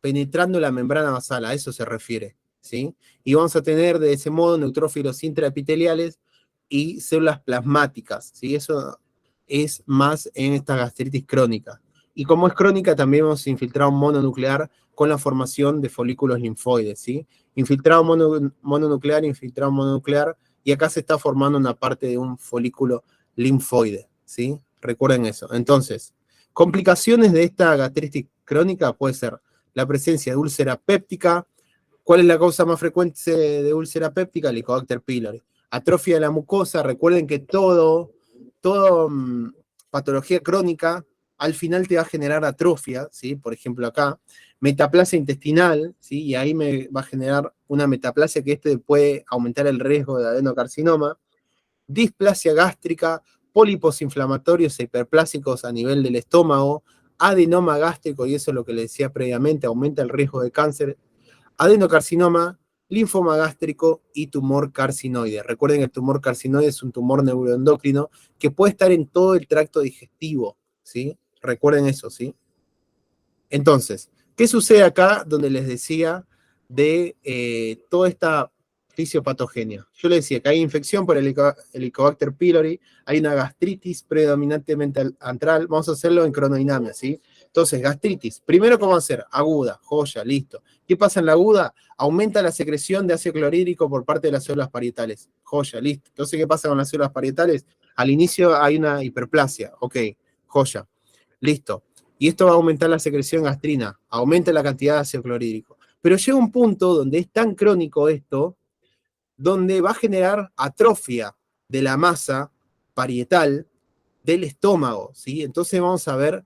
penetrando la membrana basal, a eso se refiere, ¿sí? Y vamos a tener de ese modo neutrófilos intraepiteliales y células plasmáticas, ¿sí? Eso es más en esta gastritis crónica. Y como es crónica, también hemos infiltrado mononuclear con la formación de folículos linfoides, ¿sí? Infiltrado mononuclear, infiltrado mononuclear, y acá se está formando una parte de un folículo linfoide, ¿sí? Recuerden eso. Entonces, complicaciones de esta gastritis crónica puede ser la presencia de úlcera péptica. ¿Cuál es la causa más frecuente de úlcera péptica? Helicobacter pylori. Atrofia de la mucosa. Recuerden que todo patología crónica al final te va a generar atrofia, ¿sí? Por ejemplo acá, metaplasia intestinal, ¿sí? Y ahí me va a generar una metaplasia que puede aumentar el riesgo de adenocarcinoma. Displasia gástrica, pólipos inflamatorios e hiperplásicos a nivel del estómago, adenoma gástrico, y eso es lo que le decía previamente, aumenta el riesgo de cáncer, adenocarcinoma, linfoma gástrico y tumor carcinoide. Recuerden que el tumor carcinoide es un tumor neuroendocrino que puede estar en todo el tracto digestivo, ¿sí? Recuerden eso, ¿sí? Entonces, ¿qué sucede acá donde les decía de toda esta fisiopatogenia? Yo les decía que hay infección por el Helicobacter pylori, hay una gastritis predominantemente antral, vamos a hacerlo en cronodinamia, ¿sí? Entonces, gastritis, primero, ¿cómo hacer? Aguda, joya, listo. ¿Qué pasa en la aguda? Aumenta la secreción de ácido clorhídrico por parte de las células parietales, joya, listo. Entonces, ¿qué pasa con las células parietales? Al inicio hay una hiperplasia, ok, joya, listo. Y esto va a aumentar la secreción gastrina, aumenta la cantidad de ácido clorhídrico. Pero llega un punto donde es tan crónico esto, donde va a generar atrofia de la masa parietal del estómago, ¿sí? Entonces vamos a ver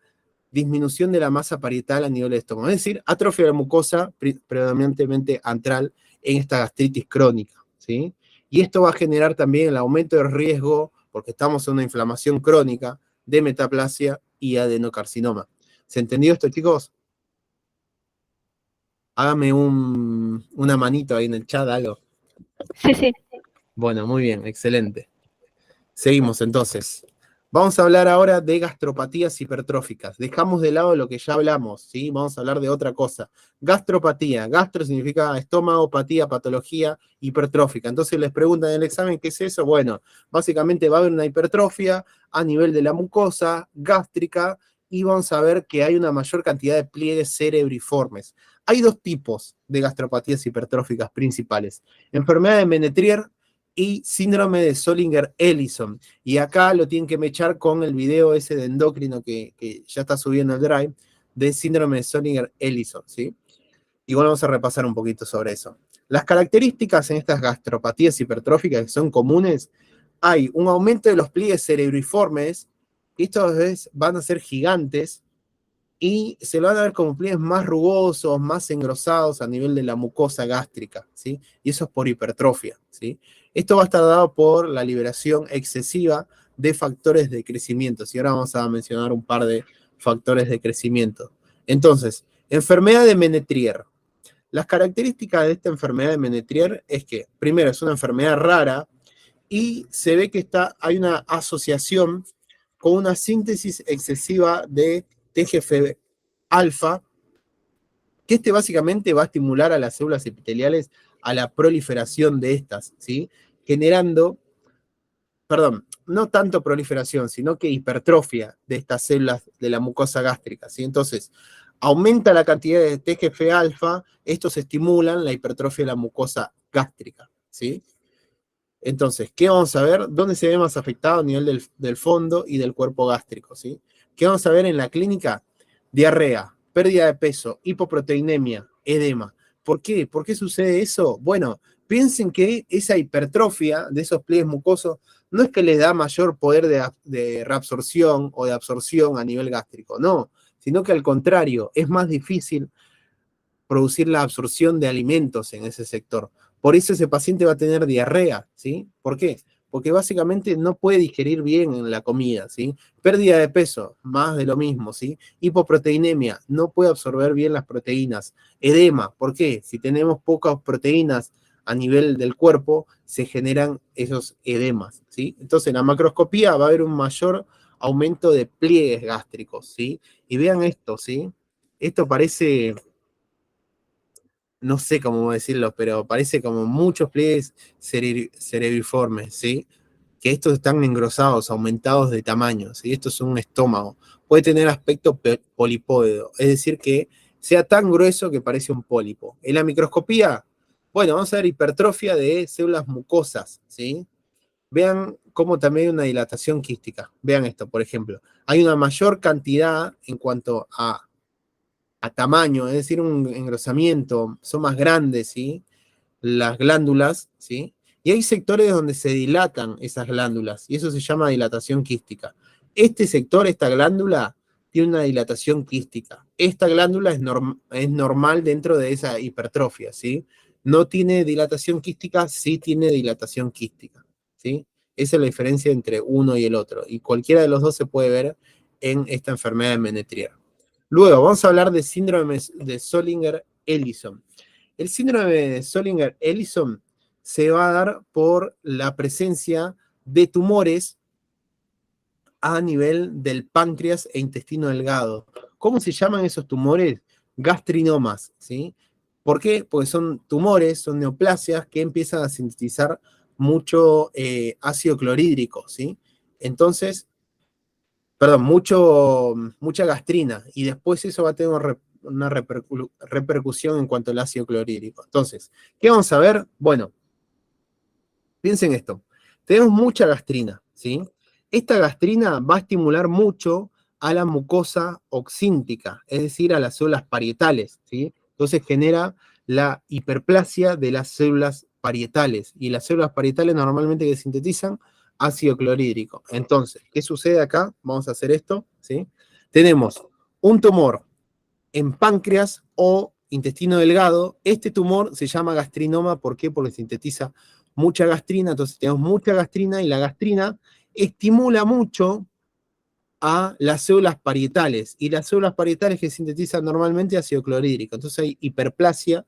disminución de la masa parietal a nivel del estómago, es decir, atrofia de la mucosa predominantemente antral en esta gastritis crónica, ¿sí? Y esto va a generar también el aumento del riesgo, porque estamos en una inflamación crónica, de metaplasia y adenocarcinoma. ¿Se entendió esto, chicos? Hágame una manito ahí en el chat, algo. Sí, sí. Bueno, muy bien, excelente. Seguimos entonces. Vamos a hablar ahora de gastropatías hipertróficas. Dejamos de lado lo que ya hablamos, ¿sí? Vamos a hablar de otra cosa. Gastropatía. Gastro significa estómago, patía, patología hipertrófica. Entonces les preguntan en el examen, ¿qué es eso? Bueno, básicamente va a haber una hipertrofia a nivel de la mucosa gástrica y vamos a ver que hay una mayor cantidad de pliegues cerebriformes. Hay dos tipos de gastropatías hipertróficas principales. Enfermedad de Menetrier y síndrome de Zollinger-Ellison. Y acá lo tienen que mechar con el video ese de endocrino que ya está subiendo el Drive, de síndrome de Zollinger-Ellison, ¿sí? Igual vamos a repasar un poquito sobre eso. Las características en estas gastropatías hipertróficas que son comunes, hay un aumento de los pliegues cerebriformes, y estos van a ser gigantes, y se lo van a ver como pliegues más rugosos, más engrosados a nivel de la mucosa gástrica, ¿sí? Y eso es por hipertrofia, ¿sí? Esto va a estar dado por la liberación excesiva de factores de crecimiento, y ahora vamos a mencionar un par de factores de crecimiento. Entonces, enfermedad de Menetrier. Las características de esta enfermedad de Menetrier es que, primero, es una enfermedad rara y se ve que hay una asociación con una síntesis excesiva de TGF-alfa, que básicamente va a estimular a las células epiteliales a la proliferación de estas, ¿sí? Generando, perdón, no tanto proliferación, sino que hipertrofia de estas células de la mucosa gástrica, ¿sí? Entonces, aumenta la cantidad de TGF-alfa, estos estimulan la hipertrofia de la mucosa gástrica, ¿sí? Entonces, ¿qué vamos a ver? ¿Dónde se ve más afectado a nivel del fondo y del cuerpo gástrico, ¿sí? ¿Qué vamos a ver en la clínica? Diarrea, pérdida de peso, hipoproteinemia, edema. ¿Por qué? ¿Por qué sucede eso? Bueno, piensen que esa hipertrofia de esos pliegues mucosos no es que les da mayor poder de reabsorción o de absorción a nivel gástrico, no, sino que al contrario, es más difícil producir la absorción de alimentos en ese sector. Por eso ese paciente va a tener diarrea, ¿sí? ¿Por qué? Porque básicamente no puede digerir bien la comida, ¿sí? Pérdida de peso, más de lo mismo, ¿sí? Hipoproteinemia, no puede absorber bien las proteínas. Edema, ¿por qué? Si tenemos pocas proteínas a nivel del cuerpo, se generan esos edemas, ¿sí? Entonces, en la macroscopía va a haber un mayor aumento de pliegues gástricos, ¿sí? Y vean esto, ¿sí? Esto parece, no sé cómo decirlo, pero parece como muchos pliegues cerebriformes, ¿sí? Que estos están engrosados, aumentados de tamaño, ¿sí? Esto es un estómago. Puede tener aspecto polipóido, es decir, que sea tan grueso que parece un pólipo. En la microscopía, bueno, vamos a ver hipertrofia de células mucosas, ¿sí? Vean cómo también hay una dilatación quística. Vean esto, por ejemplo. Hay una mayor cantidad en cuanto a tamaño, es decir, un engrosamiento, son más grandes, ¿sí? Las glándulas, ¿sí? Y hay sectores donde se dilatan esas glándulas, y eso se llama dilatación quística. Este sector, esta glándula, tiene una dilatación quística. Esta glándula es normal dentro de esa hipertrofia, ¿sí? No tiene dilatación quística, sí tiene dilatación quística, ¿sí? Esa es la diferencia entre uno y el otro, y cualquiera de los dos se puede ver en esta enfermedad de Menetrier. Luego, vamos a hablar de síndrome de Zollinger-Ellison. El síndrome de Zollinger-Ellison se va a dar por la presencia de tumores a nivel del páncreas e intestino delgado. ¿Cómo se llaman esos tumores? Gastrinomas, ¿sí? ¿Por qué? Porque son tumores, son neoplasias que empiezan a sintetizar mucho ácido clorhídrico, ¿sí? Entonces, perdón, mucha gastrina, y después eso va a tener una repercusión en cuanto al ácido clorhídrico. Entonces, ¿qué vamos a ver? Bueno, piensen esto. Tenemos mucha gastrina, ¿sí? Esta gastrina va a estimular mucho a la mucosa oxíntica, es decir, a las células parietales, ¿sí? Entonces genera la hiperplasia de las células parietales, y las células parietales normalmente que sintetizan ácido clorhídrico. Entonces, ¿qué sucede acá? Vamos a hacer esto, ¿sí? Tenemos un tumor en páncreas o intestino delgado. Este tumor se llama gastrinoma, ¿por qué? Porque sintetiza mucha gastrina, entonces tenemos mucha gastrina, y la gastrina estimula mucho a las células parietales, y las células parietales que sintetizan normalmente ácido clorhídrico. Entonces hay hiperplasia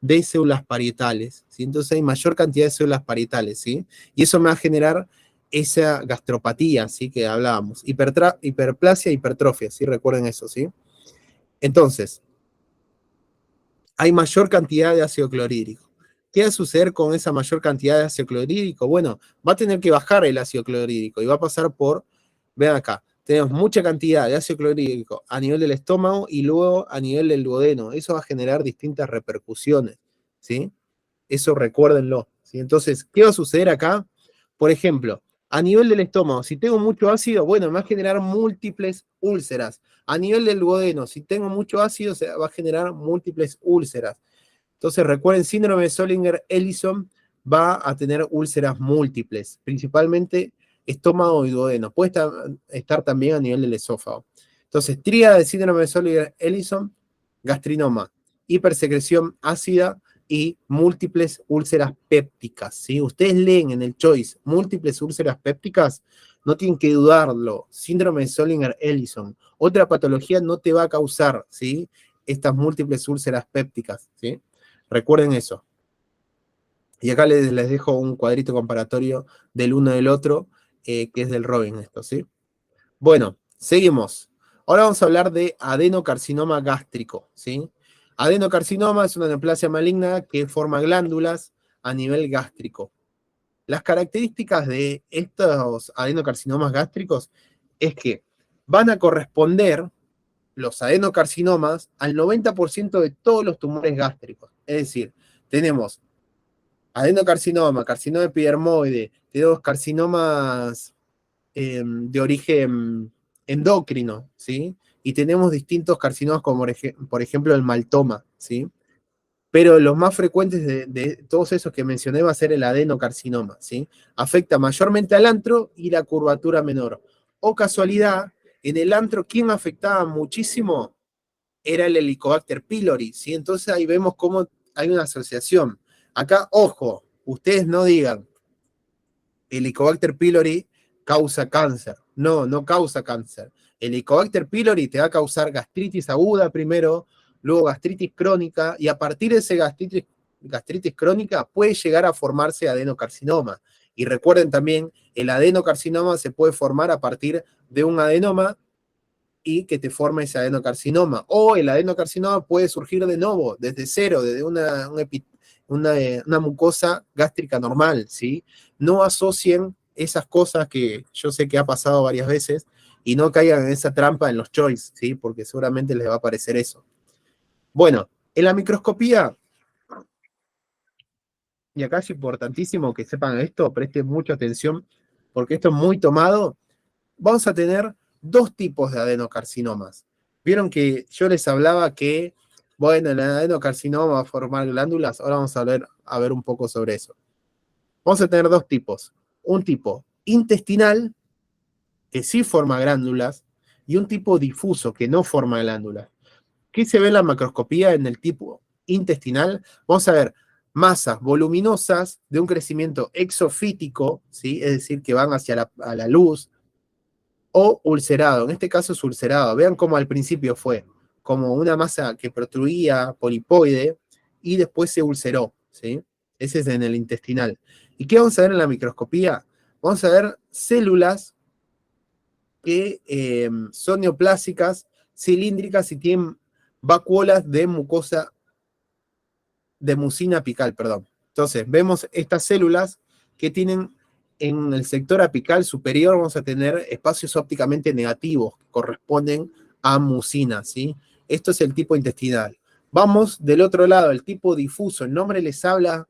de células parietales, ¿sí? Entonces hay mayor cantidad de células parietales, ¿sí? Y eso me va a generar esa gastropatía, ¿sí? Que hablábamos. Hiperplasia, hipertrofia, ¿sí? Recuerden eso, ¿sí? Entonces, hay mayor cantidad de ácido clorhídrico. ¿Qué va a suceder con esa mayor cantidad de ácido clorhídrico? Bueno, va a tener que bajar el ácido clorhídrico y va a pasar por, vean acá, tenemos mucha cantidad de ácido clorhídrico a nivel del estómago y luego a nivel del duodeno. Eso va a generar distintas repercusiones, ¿sí? Eso recuérdenlo. ¿sí? Entonces, ¿qué va a suceder acá? Por ejemplo, a nivel del estómago, si tengo mucho ácido, bueno, me va a generar múltiples úlceras. A nivel del duodeno, si tengo mucho ácido, se va a generar múltiples úlceras. Entonces, recuerden, síndrome de Zollinger-Ellison va a tener úlceras múltiples, principalmente estómago y duodeno. Puede estar también a nivel del esófago. Entonces, tríada de síndrome de Zollinger-Ellison, gastrinoma, hipersecreción ácida y múltiples úlceras pépticas, ¿sí? Ustedes leen en el choice múltiples úlceras pépticas, no tienen que dudarlo. Síndrome de Zollinger-Ellison. Otra patología no te va a causar, ¿sí? Estas múltiples úlceras pépticas, ¿sí? Recuerden eso. Y acá les dejo un cuadrito comparatorio del uno del otro, que es del Robin esto, ¿sí? Bueno, seguimos. Ahora vamos a hablar de adenocarcinoma gástrico, ¿sí? Adenocarcinoma es una neoplasia maligna que forma glándulas a nivel gástrico. Las características de estos adenocarcinomas gástricos es que van a corresponder los adenocarcinomas al 90% de todos los tumores gástricos. Es decir, tenemos adenocarcinoma, carcinoma epidermoide, tenemos carcinomas de origen endocrino, ¿sí? Y tenemos distintos carcinomas como por ejemplo el maltoma, ¿sí? Pero los más frecuentes de todos esos que mencioné va a ser el adenocarcinoma, ¿sí? Afecta mayormente al antro y la curvatura menor. O casualidad, en el antro, ¿quién afectaba muchísimo? Era el Helicobacter pylori, ¿sí? Entonces ahí vemos cómo hay una asociación. Acá, ojo, ustedes no digan, Helicobacter pylori causa cáncer. No, no causa cáncer. El Helicobacter pylori te va a causar gastritis aguda primero, luego gastritis crónica, y a partir de ese gastritis crónica puede llegar a formarse adenocarcinoma. Y recuerden también, el adenocarcinoma se puede formar a partir de un adenoma y que te forme ese adenocarcinoma. O el adenocarcinoma puede surgir de nuevo, desde cero, desde una mucosa gástrica normal, ¿sí? No asocien esas cosas que yo sé que ha pasado varias veces y no caigan en esa trampa en los choice, ¿sí? Porque seguramente les va a parecer eso. Bueno, en la microscopía, y acá es importantísimo que sepan esto, presten mucha atención, porque esto es muy tomado, vamos a tener dos tipos de adenocarcinomas. Vieron que yo les hablaba que, bueno, el adenocarcinoma va a formar glándulas. Ahora vamos a ver un poco sobre eso. Vamos a tener dos tipos. Un tipo intestinal, que sí forma glándulas, y un tipo difuso, que no forma glándulas. ¿Qué se ve en la macroscopía en el tipo intestinal? Vamos a ver masas voluminosas de un crecimiento exofítico, ¿sí? Es decir, que van hacia la luz, o ulcerado, en este caso es ulcerado. Vean cómo al principio fue como una masa que protruía polipoide y después se ulceró, ¿sí? Ese es en el intestinal. ¿Y qué vamos a ver en la microscopía? Vamos a ver células que son neoplásicas, cilíndricas y tienen vacuolas de mucosa, de mucina apical, perdón. Entonces, vemos estas células que tienen en el sector apical superior, vamos a tener espacios ópticamente negativos que corresponden a mucina, ¿sí? Esto es el tipo intestinal. Vamos del otro lado, el tipo difuso. El nombre les habla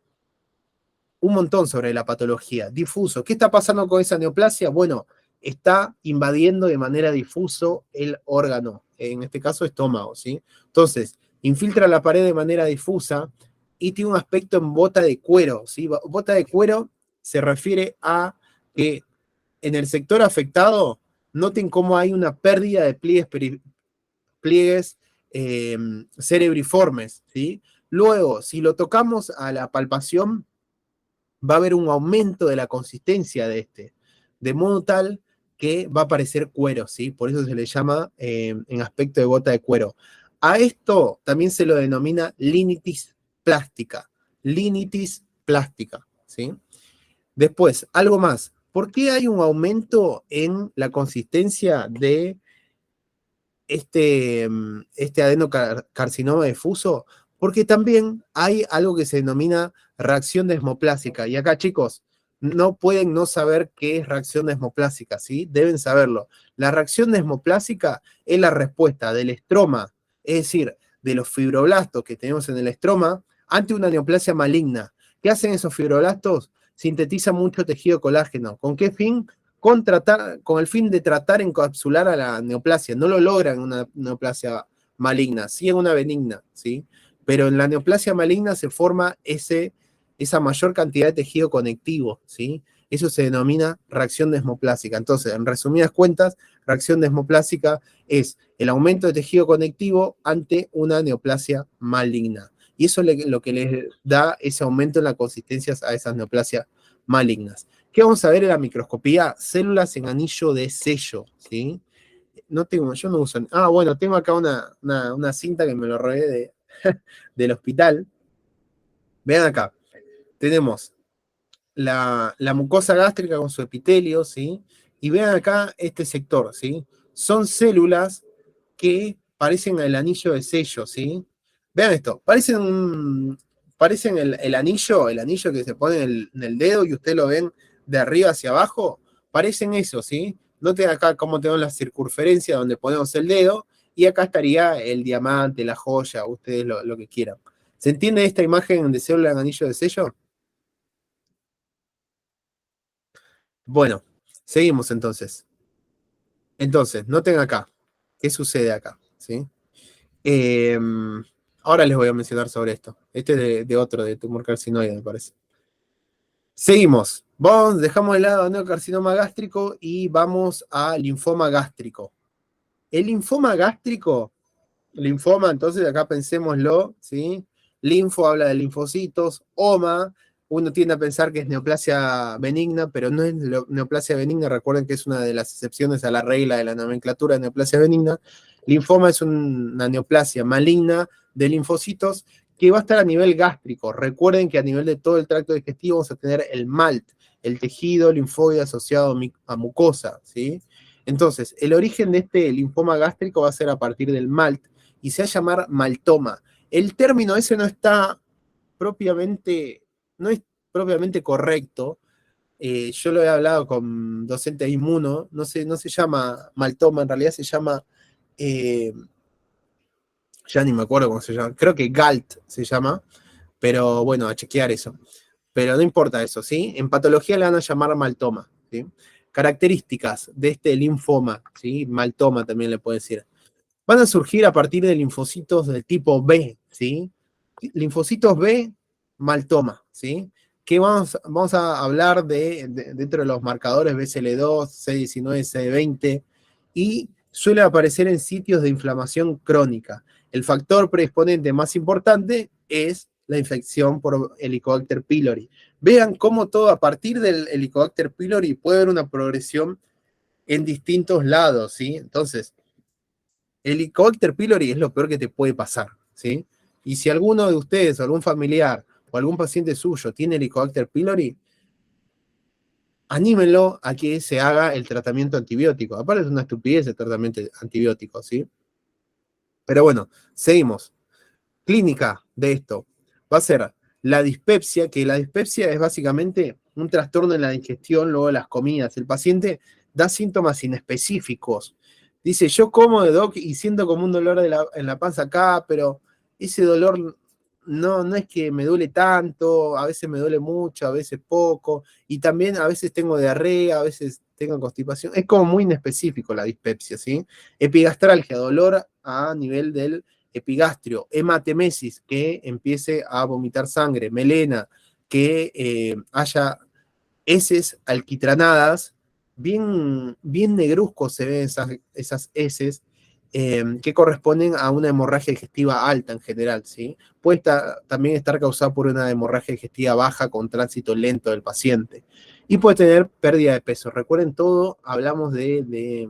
un montón sobre la patología. Difuso. ¿Qué está pasando con esa neoplasia? Bueno, está invadiendo de manera difuso el órgano, en este caso estómago, ¿sí? Entonces, infiltra la pared de manera difusa y tiene un aspecto en bota de cuero, ¿sí? Bota de cuero se refiere a que en el sector afectado, noten cómo hay una pérdida de pliegues cerebriformes, ¿sí? Luego, si lo tocamos a la palpación, va a haber un aumento de la consistencia de este, de modo tal que va a aparecer cuero, ¿sí? Por eso se le llama en aspecto de bota de cuero. A esto también se lo denomina linitis plástica, ¿sí? Después, algo más. ¿Por qué hay un aumento en la consistencia de este adenocarcinoma difuso? Porque también hay algo que se denomina reacción desmoplásica. Y acá, chicos, no pueden no saber qué es reacción desmoplásica, ¿sí? Deben saberlo. La reacción desmoplásica es la respuesta del estroma, es decir, de los fibroblastos que tenemos en el estroma, ante una neoplasia maligna. ¿Qué hacen esos fibroblastos? Sintetizan mucho tejido colágeno. ¿Con qué fin? Con el fin de tratar de encapsular a la neoplasia. No lo logran en una neoplasia maligna, sí en una benigna, ¿sí? Pero en la neoplasia maligna se forma esa mayor cantidad de tejido conectivo, ¿sí? Eso se denomina reacción desmoplásica. Entonces, en resumidas cuentas, reacción desmoplásica es el aumento de tejido conectivo ante una neoplasia maligna. Y eso es lo que les da ese aumento en las consistencias a esas neoplasias malignas. ¿Qué vamos a ver en la microscopía? Células en anillo de sello, ¿sí? No tengo, yo no uso. Bueno, tengo acá una cinta que me lo robé del hospital. Vean acá, tenemos la mucosa gástrica con su epitelio, ¿sí? Y vean acá este sector, ¿sí? Son células que parecen el anillo de sello, ¿sí? Vean esto, parecen el anillo que se pone en el dedo y ustedes lo ven de arriba hacia abajo, parecen eso, ¿sí? Noten acá cómo tenemos la circunferencia donde ponemos el dedo y acá estaría el diamante, la joya, ustedes lo que quieran. ¿Se entiende esta imagen de célula en anillo de sello? Bueno, seguimos entonces. Entonces, noten acá, ¿qué sucede acá? ¿Sí? Eh, Ahora les voy a mencionar sobre esto. Este es de otro, de tumor carcinoide, me parece. Seguimos. Dejamos de lado neocarcinoma gástrico y vamos a linfoma gástrico. El linfoma gástrico, entonces acá pensémoslo, ¿sí? Linfo habla de linfocitos, oma, uno tiende a pensar que es neoplasia benigna, pero no es neoplasia benigna, recuerden que es una de las excepciones a la regla de la nomenclatura de neoplasia benigna. Linfoma es una neoplasia maligna de linfocitos que va a estar a nivel gástrico. Recuerden que a nivel de todo el tracto digestivo vamos a tener el MALT, el tejido linfoide asociado a mucosa, ¿sí? Entonces, el origen de este linfoma gástrico va a ser a partir del MALT y se va a llamar maltoma. El término ese no es propiamente correcto. Yo lo he hablado con docentes de inmuno, no se llama maltoma, en realidad se llama, eh, ya ni me acuerdo cómo se llama, creo que GALT se llama, pero bueno, a chequear eso. Pero no importa eso, ¿sí? En patología le van a llamar maltoma, ¿sí? Características de este linfoma, ¿sí? Maltoma también le puede decir. Van a surgir a partir de linfocitos del tipo B, ¿sí? Linfocitos B, maltoma, ¿sí? Que vamos a hablar dentro de los marcadores BCL2, C19, C20, y suele aparecer en sitios de inflamación crónica. El factor predisponente más importante es la infección por Helicobacter pylori. Vean cómo todo a partir del Helicobacter pylori puede haber una progresión en distintos lados, ¿sí? Entonces, el Helicobacter pylori es lo peor que te puede pasar, ¿sí? Y si alguno de ustedes, o algún familiar, o algún paciente suyo tiene Helicobacter pylori, anímenlo a que se haga el tratamiento antibiótico. Aparte es una estupidez el tratamiento antibiótico, ¿sí? Pero bueno, seguimos. Clínica de esto va a ser la dispepsia, que la dispepsia es básicamente un trastorno en la digestión luego de las comidas. El paciente da síntomas inespecíficos. Dice, yo como de doc y siento como un dolor en la panza acá, pero ese dolor no es que me duele tanto, a veces me duele mucho, a veces poco, y también a veces tengo diarrea, a veces tengo constipación. Es como muy inespecífico la dispepsia, ¿sí? Epigastralgia, dolor a nivel del epigastrio, hematemesis, que empiece a vomitar sangre, melena, que haya heces alquitranadas, bien negruzcos se ven esas heces, que corresponden a una hemorragia digestiva alta en general, ¿sí? Puede también estar causada por una hemorragia digestiva baja con tránsito lento del paciente. Y puede tener pérdida de peso. Recuerden todo, hablamos de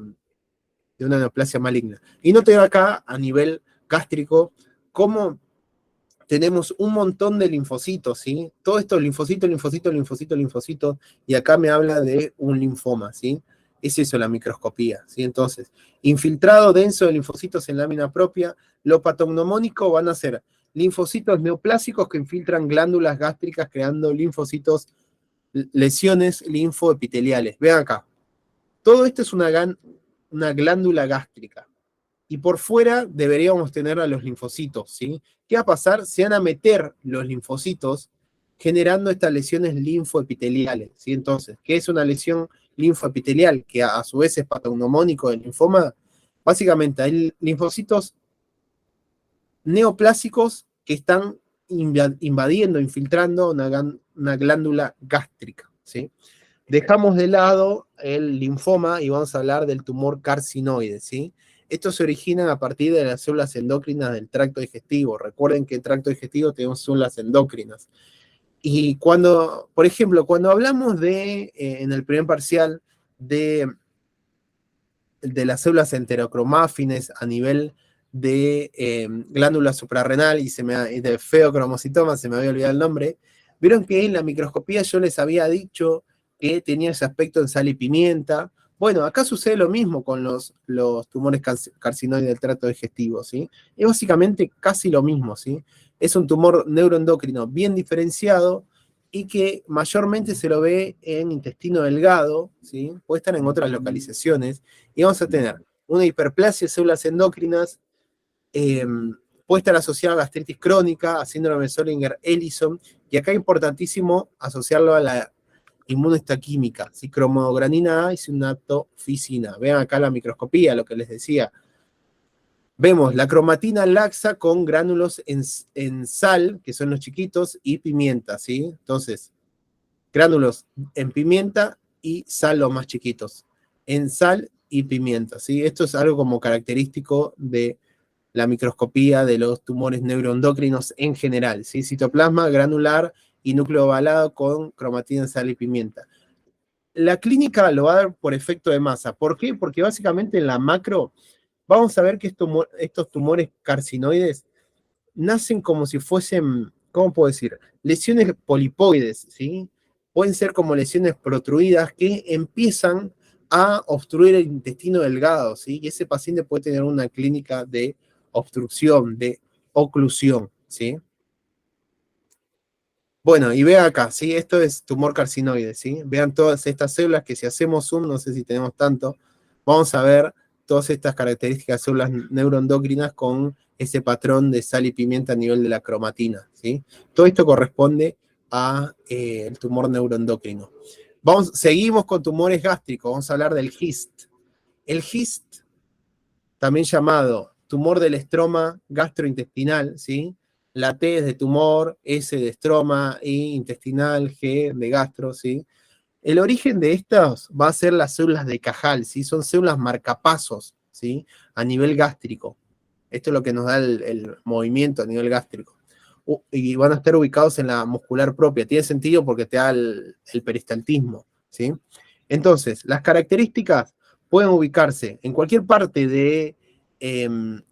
una neoplasia maligna. Y no te da acá a nivel gástrico cómo tenemos un montón de linfocitos, ¿sí? Todo esto, linfocito, linfocito, linfocito, linfocito, y acá me habla de un linfoma, ¿sí? Es eso la microscopía, ¿sí? Entonces, infiltrado denso de linfocitos en lámina propia, lo patognomónico van a ser linfocitos neoplásicos que infiltran glándulas gástricas creando linfocitos, lesiones linfoepiteliales. Vean acá, todo esto es una glándula gástrica. Y por fuera deberíamos tener a los linfocitos, ¿sí? ¿Qué va a pasar? Se van a meter los linfocitos generando estas lesiones linfoepiteliales, ¿sí? Entonces, ¿qué es una lesión linfoepitelial? Que a su vez es patognomónico del linfoma. Básicamente, hay linfocitos neoplásicos que están invadiendo, infiltrando una glándula gástrica, ¿sí? Dejamos de lado el linfoma y vamos a hablar del tumor carcinoide, ¿sí? Estos se originan a partir de las células endocrinas del tracto digestivo. Recuerden que en el tracto digestivo tenemos células endocrinas. Y cuando, por ejemplo, cuando hablamos en el primer parcial, de las células enterocromáfines a nivel de glándula suprarrenal y de feocromocitoma, se me había olvidado el nombre, vieron que en la microscopía yo les había dicho que tenía ese aspecto en sal y pimienta. Bueno, acá sucede lo mismo con los tumores carcinoides del tracto digestivo, ¿sí? Es básicamente casi lo mismo, ¿sí? Es un tumor neuroendocrino bien diferenciado y que mayormente se lo ve en intestino delgado, ¿sí? Puede estar en otras localizaciones, y vamos a tener una hiperplasia de células endocrinas, puede estar asociada a gastritis crónica, a síndrome de Zollinger-Ellison, y acá es importantísimo asociarlo a la inmunohistoquímica, ¿sí? Cromogranina A y synaptoficina. Vean acá la microscopía, lo que les decía. Vemos la cromatina laxa con gránulos en sal, que son los chiquitos, y pimienta, ¿sí? Entonces, gránulos en pimienta y sal los más chiquitos. En sal y pimienta, ¿sí? Esto es algo como característico de la microscopía de los tumores neuroendocrinos en general, ¿sí? Citoplasma granular y núcleo ovalado con cromatina en sal y pimienta. La clínica lo va a dar por efecto de masa. ¿Por qué? Porque básicamente en la macro vamos a ver que estos tumores carcinoides nacen como si fuesen, ¿cómo puedo decir? Lesiones polipoides, ¿sí? Pueden ser como lesiones protruidas que empiezan a obstruir el intestino delgado, ¿sí? Y ese paciente puede tener una clínica de obstrucción, de oclusión, ¿sí? Bueno, y vean acá, ¿sí? Esto es tumor carcinoide, ¿sí? Vean todas estas células que si hacemos zoom, no sé si tenemos tanto, vamos a ver todas estas características de células neuroendocrinas con ese patrón de sal y pimienta a nivel de la cromatina, ¿sí? Todo esto corresponde a el tumor neuroendocrino. Seguimos con tumores gástricos, vamos a hablar del GIST. El GIST, también llamado tumor del estroma gastrointestinal, ¿sí? La T es de tumor, S de estroma, I intestinal, G de gastro, ¿sí? El origen de estas va a ser las células de Cajal, ¿sí? Son células marcapasos, ¿sí? A nivel gástrico. Esto es lo que nos da el movimiento a nivel gástrico. Y van a estar ubicados en la muscular propia. Tiene sentido porque te da el peristaltismo, ¿sí? Entonces, las características pueden ubicarse en cualquier parte del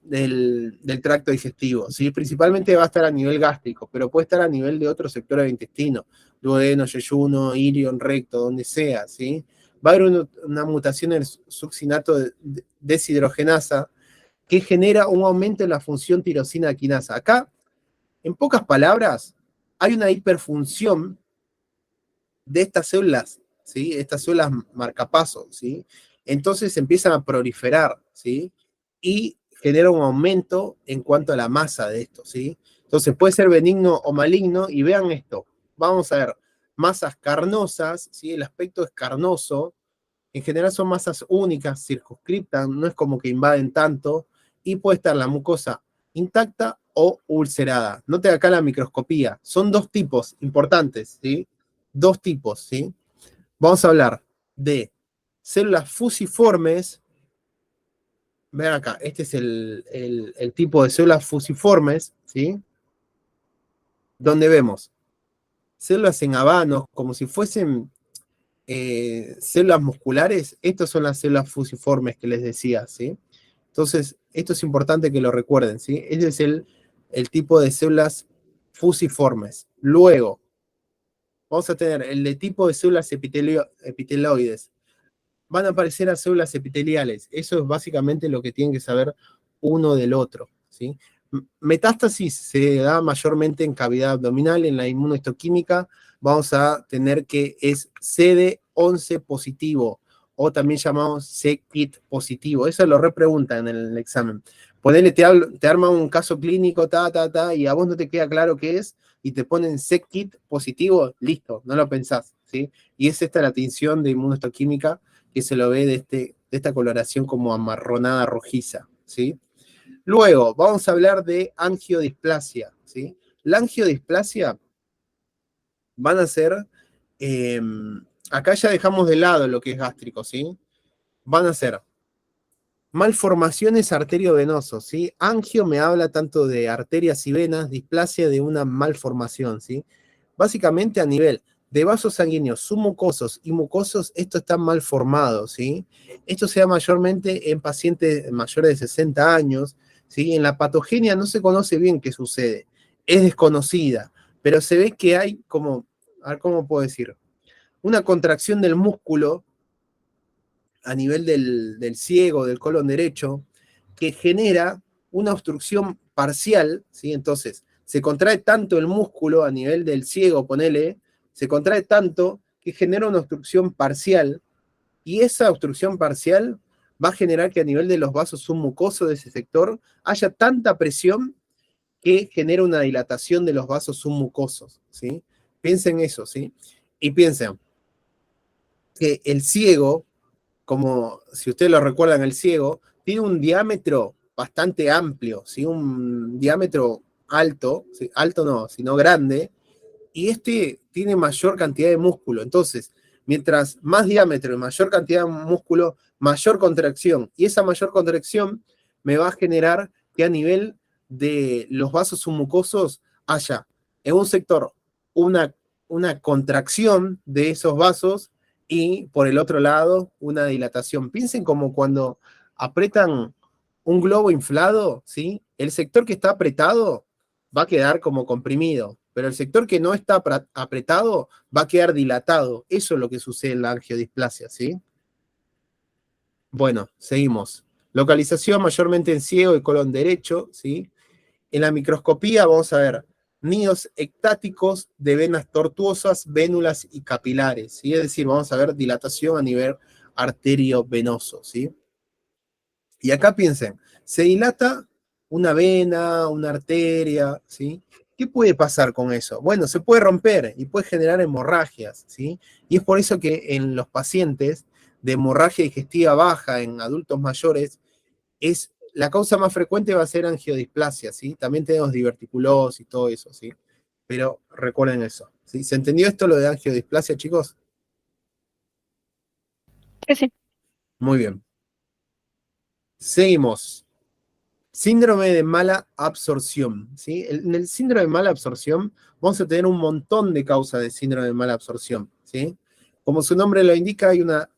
tracto digestivo, ¿sí? Principalmente va a estar a nivel gástrico, pero puede estar a nivel de otros sectores del intestino, duodeno, yeyuno, ilion, recto, donde sea, ¿sí? Va a haber una mutación en el succinato deshidrogenasa que genera un aumento en la función tirosina quinasa. Acá, en pocas palabras, hay una hiperfunción de estas células, ¿sí? Estas células marcapasos, ¿sí? Entonces empiezan a proliferar, ¿sí? Y genera un aumento en cuanto a la masa de esto, ¿sí? Entonces puede ser benigno o maligno, y vean esto, vamos a ver, masas carnosas, ¿sí? El aspecto es carnoso, en general son masas únicas, circunscriptas, no es como que invaden tanto, y puede estar la mucosa intacta o ulcerada. Note acá la microscopía, son dos tipos importantes, ¿sí? Dos tipos, ¿sí? Vamos a hablar de células fusiformes. Vean acá, este es el tipo de células fusiformes, ¿sí? Donde vemos células en habanos, como si fuesen células musculares. Estas son las células fusiformes que les decía, ¿sí? Entonces, esto es importante que lo recuerden, ¿sí? Ese es el tipo de células fusiformes. Luego, vamos a tener el de tipo de células epiteloides. Van a aparecer las células epiteliales. Eso es básicamente lo que tienen que saber uno del otro, ¿sí? Metástasis se da mayormente en cavidad abdominal. En la inmunohistoquímica vamos a tener que es CD11 positivo o también llamado C-Kit positivo. Eso lo repreguntan en el examen. Ponele, te arma un caso clínico, y a vos no te queda claro qué es, y te ponen C-Kit positivo, listo, no lo pensás, ¿sí? Y es esta la tinción de inmunohistoquímica que se lo ve de esta coloración como amarronada rojiza, ¿sí? Luego, vamos a hablar de angiodisplasia, ¿sí? La angiodisplasia van a ser, acá ya dejamos de lado lo que es gástrico, ¿sí? Van a ser malformaciones arteriovenosos, ¿sí? Angio me habla tanto de arterias y venas, displasia de una malformación, ¿sí? Básicamente a nivel de vasos sanguíneos submucosos y mucosos, esto está mal formado, ¿sí? Esto se da mayormente en pacientes mayores de 60 años, ¿sí? En la patogenia no se conoce bien qué sucede, es desconocida, pero se ve que hay como, a ver cómo puedo decir, una contracción del músculo a nivel del ciego, del colon derecho, que genera una obstrucción parcial, ¿sí? Entonces, se contrae tanto el músculo a nivel del ciego, ponele, se contrae tanto que genera una obstrucción parcial, y esa obstrucción parcial va a generar que a nivel de los vasos submucosos de ese sector haya tanta presión que genera una dilatación de los vasos submucosos, ¿sí? Piensen eso, ¿sí? Y piensen que el ciego, como si ustedes lo recuerdan, el ciego, tiene un diámetro bastante amplio, ¿sí? Un diámetro alto, ¿sí? Alto no, sino grande, y este tiene mayor cantidad de músculo. Entonces, mientras más diámetro y mayor cantidad de músculo, mayor contracción, y esa mayor contracción me va a generar que a nivel de los vasos submucosos haya en un sector una, una contracción de esos vasos y por el otro lado una dilatación. Piensen como cuando apretan un globo inflado, ¿sí? El sector que está apretado va a quedar como comprimido, pero el sector que no está apretado va a quedar dilatado. Eso es lo que sucede en la angiodisplasia, ¿sí? Bueno, seguimos. Localización mayormente en ciego y colon derecho, ¿sí? En la microscopía vamos a ver nidos ectáticos de venas tortuosas, vénulas y capilares, ¿sí? Es decir, vamos a ver dilatación a nivel arteriovenoso, ¿sí? Y acá piensen, se dilata una vena, una arteria, ¿sí? ¿Qué puede pasar con eso? Bueno, se puede romper y puede generar hemorragias, ¿sí? Y es por eso que en los pacientes de hemorragia digestiva baja en adultos mayores, la causa más frecuente va a ser angiodisplasia, ¿sí? También tenemos diverticulosis y todo eso, ¿sí? Pero recuerden eso, ¿sí? ¿Se entendió esto lo de angiodisplasia, chicos? Sí, sí. Muy bien. Seguimos. Síndrome de mala absorción, ¿sí? En el síndrome de mala absorción vamos a tener un montón de causas de síndrome de mala absorción, ¿sí? Como su nombre lo indica, hay una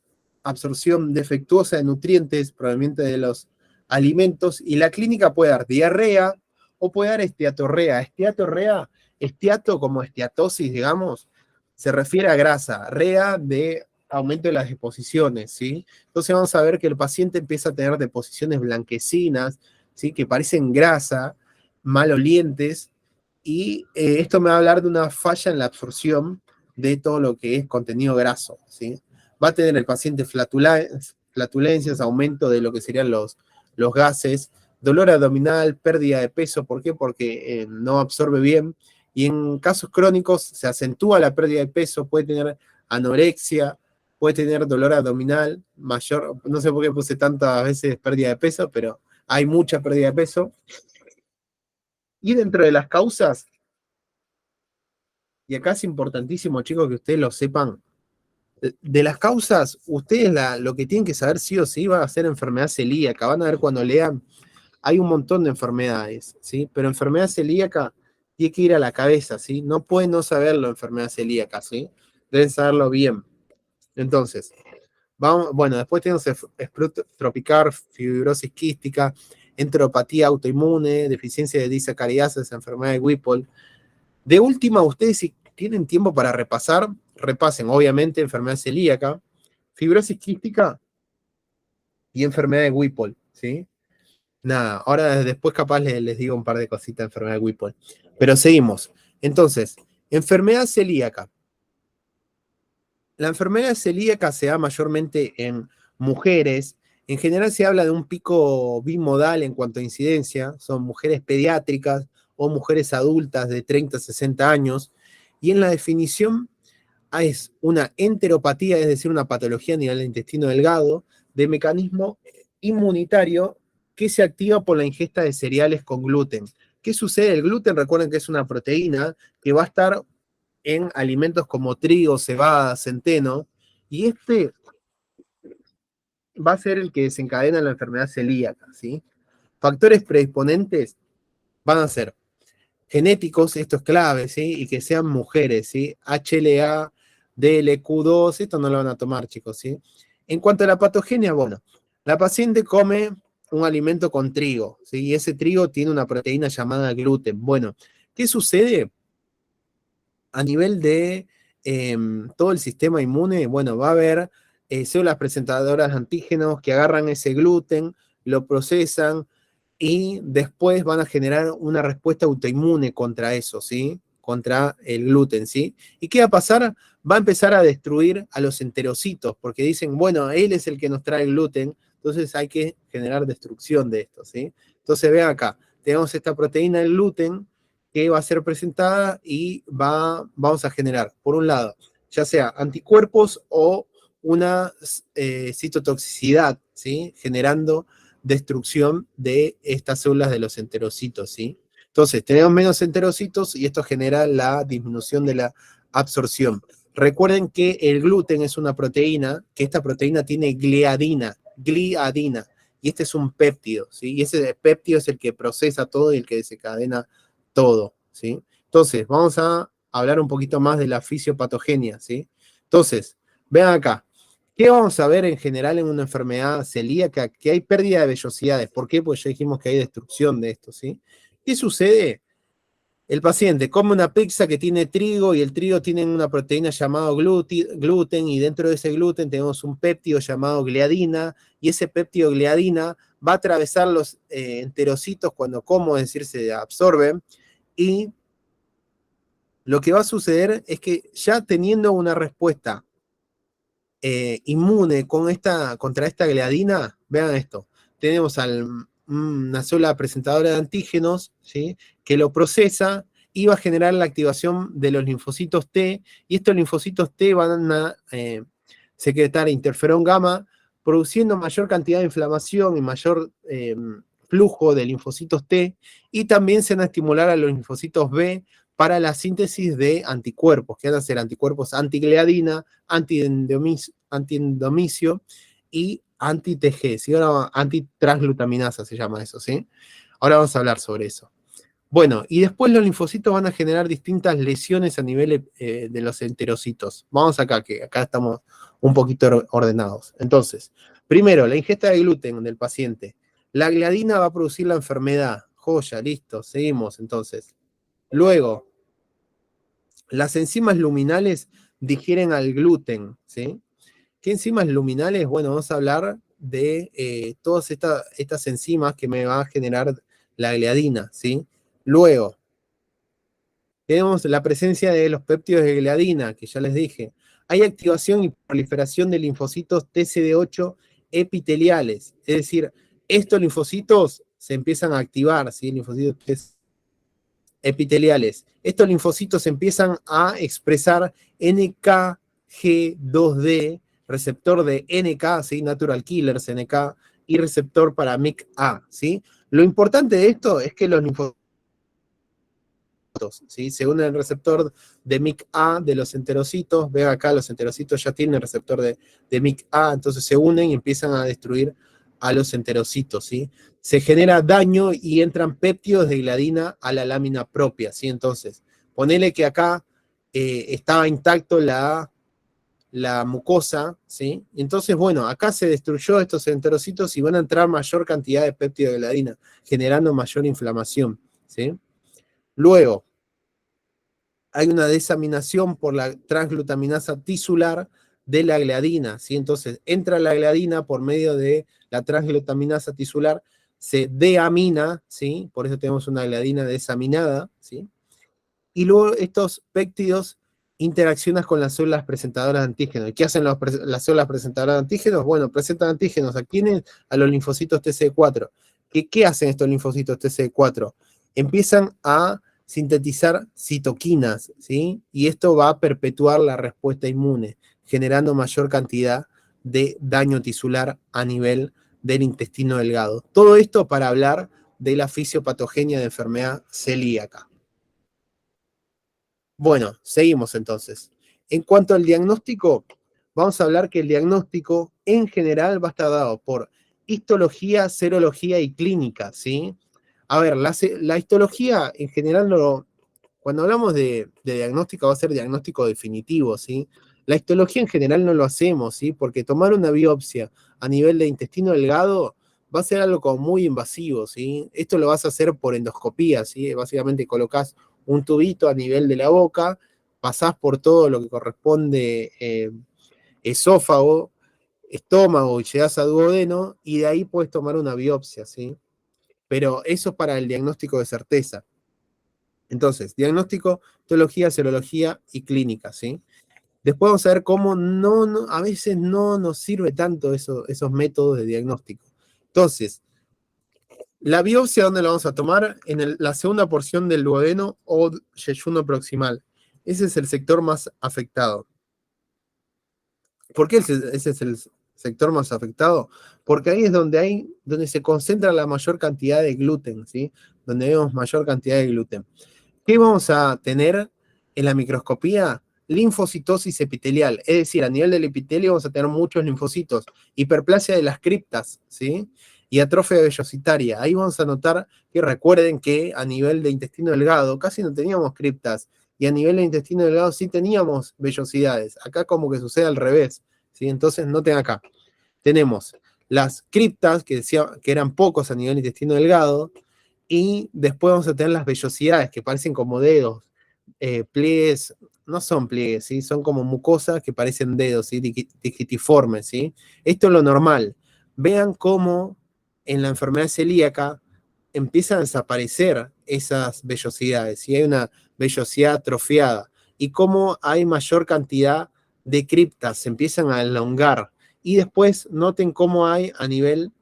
absorción defectuosa de nutrientes provenientes de los alimentos y la clínica puede dar diarrea o puede dar esteatorrea. Esteatorrea, esteato como esteatosis, digamos, se refiere a grasa, rea de aumento de las deposiciones, ¿sí? Entonces vamos a ver que el paciente empieza a tener deposiciones blanquecinas, ¿sí? Que parecen grasa, malolientes, y esto me va a hablar de una falla en la absorción de todo lo que es contenido graso, ¿sí? Va a tener el paciente flatulencias, aumento de lo que serían los gases, dolor abdominal, pérdida de peso. ¿Por qué? Porque no absorbe bien, y en casos crónicos se acentúa la pérdida de peso, puede tener anorexia, puede tener dolor abdominal mayor, no sé por qué puse tantas veces pérdida de peso, pero hay mucha pérdida de peso. Y dentro de las causas, y acá es importantísimo, chicos, que ustedes lo sepan, de las causas, ustedes lo que tienen que saber sí o sí va a ser enfermedad celíaca. Van a ver cuando lean, hay un montón de enfermedades, ¿sí? Pero enfermedad celíaca tiene que ir a la cabeza, ¿sí? No pueden no saberlo, enfermedad celíaca, ¿sí? Deben saberlo bien. Entonces, bueno, después tenemos tropical, fibrosis quística, enteropatía autoinmune, deficiencia de disacariasas, enfermedad de Whipple. De última, ustedes si tienen tiempo para repasar, repasen, obviamente, enfermedad celíaca, fibrosis quística y enfermedad de Whipple, ¿sí? Nada, ahora después capaz les digo un par de cositas de enfermedad de Whipple. Pero seguimos. Entonces, enfermedad celíaca. La enfermedad celíaca se da mayormente en mujeres. En general se habla de un pico bimodal en cuanto a incidencia. Son mujeres pediátricas o mujeres adultas de 30 a 60 años. Y en la definición es una enteropatía, es decir, una patología a nivel del intestino delgado, de mecanismo inmunitario que se activa por la ingesta de cereales con gluten. ¿Qué sucede? El gluten, recuerden que es una proteína que va a estar en alimentos como trigo, cebada, centeno, y este va a ser el que desencadena la enfermedad celíaca, ¿sí? Factores predisponentes van a ser genéticos, esto es clave, ¿sí? Y que sean mujeres, ¿sí? HLA, DLQ2, esto no lo van a tomar, chicos, ¿sí? En cuanto a la patogenia, bueno, la paciente come un alimento con trigo, ¿sí? Y ese trigo tiene una proteína llamada gluten. Bueno, ¿qué sucede? A nivel de todo el sistema inmune, bueno, va a haber células presentadoras de antígenos que agarran ese gluten, lo procesan y después van a generar una respuesta autoinmune contra eso, ¿sí? Contra el gluten, ¿sí? ¿Y qué va a pasar? Va a empezar a destruir a los enterocitos, porque dicen, bueno, él es el que nos trae el gluten, entonces hay que generar destrucción de esto, ¿sí? Entonces vean acá, tenemos esta proteína del gluten, que va a ser presentada y vamos a generar, por un lado, ya sea anticuerpos o una citotoxicidad, ¿sí? Generando destrucción de estas células de los enterocitos, ¿sí? Entonces, tenemos menos enterocitos y esto genera la disminución de la absorción. Recuerden que el gluten es una proteína, que esta proteína tiene gliadina, y este es un péptido, ¿sí? Y ese péptido es el que procesa todo y el que desencadena todo, ¿sí? Entonces, vamos a hablar un poquito más de la fisiopatogenia, ¿sí? Entonces, vean acá, ¿qué vamos a ver en general en una enfermedad celíaca? Que hay pérdida de vellosidades. ¿Por qué? Pues ya dijimos que hay destrucción de esto, ¿sí? ¿Qué sucede? El paciente come una pizza que tiene trigo y el trigo tiene una proteína llamada gluten y dentro de ese gluten tenemos un péptido llamado gliadina y ese péptido gliadina va a atravesar los enterocitos cuando como, es decir, se absorben y lo que va a suceder es que ya teniendo una respuesta inmune contra esta gliadina, vean esto, tenemos una sola presentadora de antígenos, ¿sí? Que lo procesa y va a generar la activación de los linfocitos T, y estos linfocitos T van a secretar interferón gamma, produciendo mayor cantidad de inflamación y mayor flujo de linfocitos T, y también se van a estimular a los linfocitos B para la síntesis de anticuerpos, que van a ser anticuerpos antigliadina, antiendomicio y anti-TG, ¿sí? Ahora antitransglutaminasa se llama eso, ¿sí? Ahora vamos a hablar sobre eso. Bueno, y después los linfocitos van a generar distintas lesiones a nivel de los enterocitos. Vamos acá, que acá estamos un poquito ordenados. Entonces, primero, la ingesta de gluten del paciente. La gliadina va a producir la enfermedad. Joya, listo, seguimos entonces. Luego, las enzimas luminales digieren al gluten, ¿sí? ¿Qué enzimas luminales? Bueno, vamos a hablar de todas estas enzimas que me va a generar la gliadina, ¿sí? Luego, tenemos la presencia de los péptidos de gliadina, que ya les dije. Hay activación y proliferación de linfocitos TCD8 epiteliales, es decir, estos linfocitos se empiezan a activar, ¿sí? Linfocitos epiteliales. Estos linfocitos empiezan a expresar NKG2D, receptor de NK, ¿sí? Natural Killers, NK, y receptor para MIC-A, ¿sí? Lo importante de esto es que los linfocitos, ¿sí? Se unen al receptor de MIC-A de los enterocitos. Vean acá, los enterocitos ya tienen receptor de MIC-A, entonces se unen y empiezan a destruir a los enterocitos, ¿sí? Se genera daño y entran péptidos de gliadina a la lámina propia, ¿sí? Entonces, ponele que acá estaba intacto la mucosa, ¿sí? Entonces, bueno, acá se destruyó estos enterocitos y van a entrar mayor cantidad de péptido de gliadina, generando mayor inflamación, ¿sí? Luego, hay una desaminación por la transglutaminasa tisular de la gliadina, ¿sí? Entonces, entra la gliadina por medio de la transglutaminasa tisular, se deamina, ¿sí? Por eso tenemos una gliadina desaminada, ¿sí? Y luego estos péptidos interaccionas con las células presentadoras de antígenos. ¿Y qué hacen las células presentadoras de antígenos? Bueno, presentan antígenos. ¿A quiénes? A los linfocitos TCD4. ¿Qué hacen estos linfocitos TCD4? Empiezan a sintetizar citoquinas, ¿sí? Y esto va a perpetuar la respuesta inmune, generando mayor cantidad de daño tisular a nivel del intestino delgado. Todo esto para hablar de la fisiopatogenia de enfermedad celíaca. Bueno, seguimos entonces. En cuanto al diagnóstico, vamos a hablar que el diagnóstico en general va a estar dado por histología, serología y clínica, ¿sí? A ver, la histología en general, cuando hablamos de diagnóstico, va a ser diagnóstico definitivo, ¿sí? La histología en general no lo hacemos, ¿sí? Porque tomar una biopsia a nivel de intestino delgado va a ser algo como muy invasivo, ¿sí? Esto lo vas a hacer por endoscopía, ¿sí? Básicamente colocas un tubito a nivel de la boca, pasás por todo lo que corresponde esófago, estómago y llegas a duodeno y de ahí puedes tomar una biopsia, ¿sí? Pero eso es para el diagnóstico de certeza. Entonces, diagnóstico, histología, serología y clínica, ¿sí? Después vamos a ver cómo a veces no nos sirve tanto esos métodos de diagnóstico. Entonces, la biopsia, ¿dónde la vamos a tomar? En la segunda porción del duodeno o yeyuno proximal. Ese es el sector más afectado. ¿Por qué ese es el sector más afectado? Porque ahí es donde se concentra la mayor cantidad de gluten, ¿sí? Donde vemos mayor cantidad de gluten. ¿Qué vamos a tener en la microscopía? Linfocitosis epitelial, es decir, a nivel del epitelio vamos a tener muchos linfocitos, hiperplasia de las criptas, ¿sí? Y atrofia vellositaria. Ahí vamos a notar que recuerden que a nivel de intestino delgado casi no teníamos criptas, y a nivel de intestino delgado sí teníamos vellosidades. Acá como que sucede al revés, ¿sí? Entonces noten acá, tenemos las criptas, que decía que eran pocos a nivel de intestino delgado, y después vamos a tener las vellosidades, que parecen como dedos, pliegues, no son pliegues, ¿sí? Son como mucosas que parecen dedos, ¿sí? Digitiformes, ¿sí? Esto es lo normal. Vean cómo en la enfermedad celíaca empiezan a desaparecer esas vellosidades, ¿sí? Hay una vellosidad atrofiada, y cómo hay mayor cantidad de criptas, se empiezan a elongar, y después noten cómo hay a nivel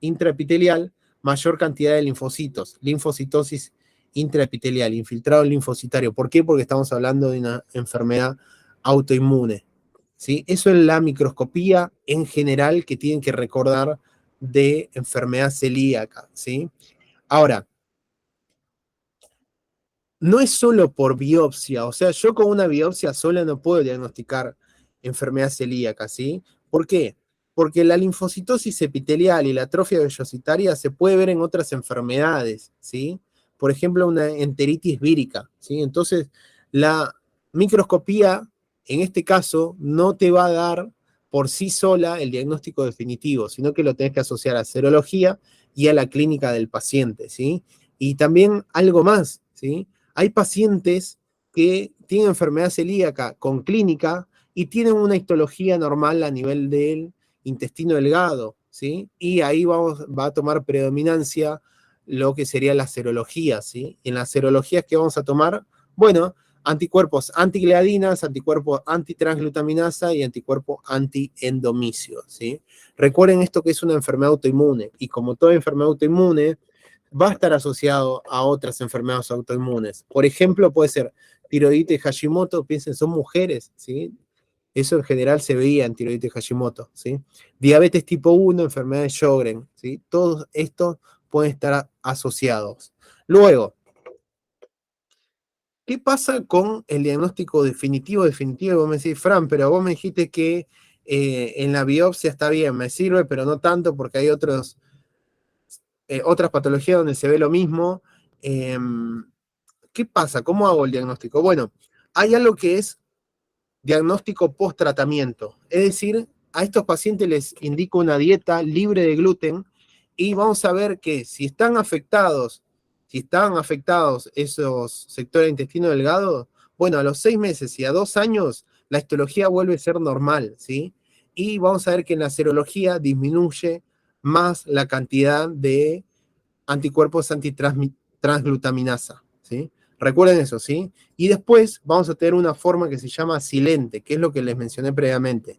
intraepitelial mayor cantidad de linfocitos, linfocitosis intraepitelial, infiltrado linfocitario. ¿Por qué? Porque estamos hablando de una enfermedad autoinmune, ¿sí? Eso es la microscopía en general que tienen que recordar de enfermedad celíaca, ¿sí? Ahora, no es solo por biopsia, o sea, yo con una biopsia sola no puedo diagnosticar enfermedad celíaca, ¿sí? ¿Por qué? Porque la linfocitosis epitelial y la atrofia vellositaria se puede ver en otras enfermedades, ¿sí? Por ejemplo, una enteritis vírica, ¿sí? Entonces, la microscopía, en este caso, no te va a dar por sí sola el diagnóstico definitivo, sino que lo tenés que asociar a serología y a la clínica del paciente, ¿sí? Y también algo más, ¿sí? Hay pacientes que tienen enfermedad celíaca con clínica y tienen una histología normal a nivel del intestino delgado, ¿sí? Y ahí va a tomar predominancia lo que sería la serología, ¿sí? En las serologías que vamos a tomar, bueno, anticuerpos antigliadinas, anticuerpos antitransglutaminasa y anticuerpos antiendomicio, ¿sí? Recuerden esto que es una enfermedad autoinmune, y como toda enfermedad autoinmune, va a estar asociado a otras enfermedades autoinmunes. Por ejemplo, puede ser tiroiditis Hashimoto, piensen, son mujeres, ¿sí? Eso en general se veía en tiroiditis Hashimoto, ¿sí? Diabetes tipo 1, enfermedad de Sjögren, ¿sí? Todos estos pueden estar asociados. Luego, ¿qué pasa con el diagnóstico definitivo? Definitivo, vos me decís, Fran, pero vos me dijiste que en la biopsia está bien, me sirve, pero no tanto porque hay otras patologías donde se ve lo mismo. ¿Qué pasa? ¿Cómo hago el diagnóstico? Bueno, hay algo que es diagnóstico post-tratamiento. Es decir, a estos pacientes les indico una dieta libre de gluten, y vamos a ver que si están afectados esos sectores de intestino delgado, bueno, a los 6 meses y a 2 años, la histología vuelve a ser normal, ¿sí? Y vamos a ver que en la serología disminuye más la cantidad de anticuerpos antitransglutaminasa, ¿sí? Recuerden eso, ¿sí? Y después vamos a tener una forma que se llama silente, que es lo que les mencioné previamente.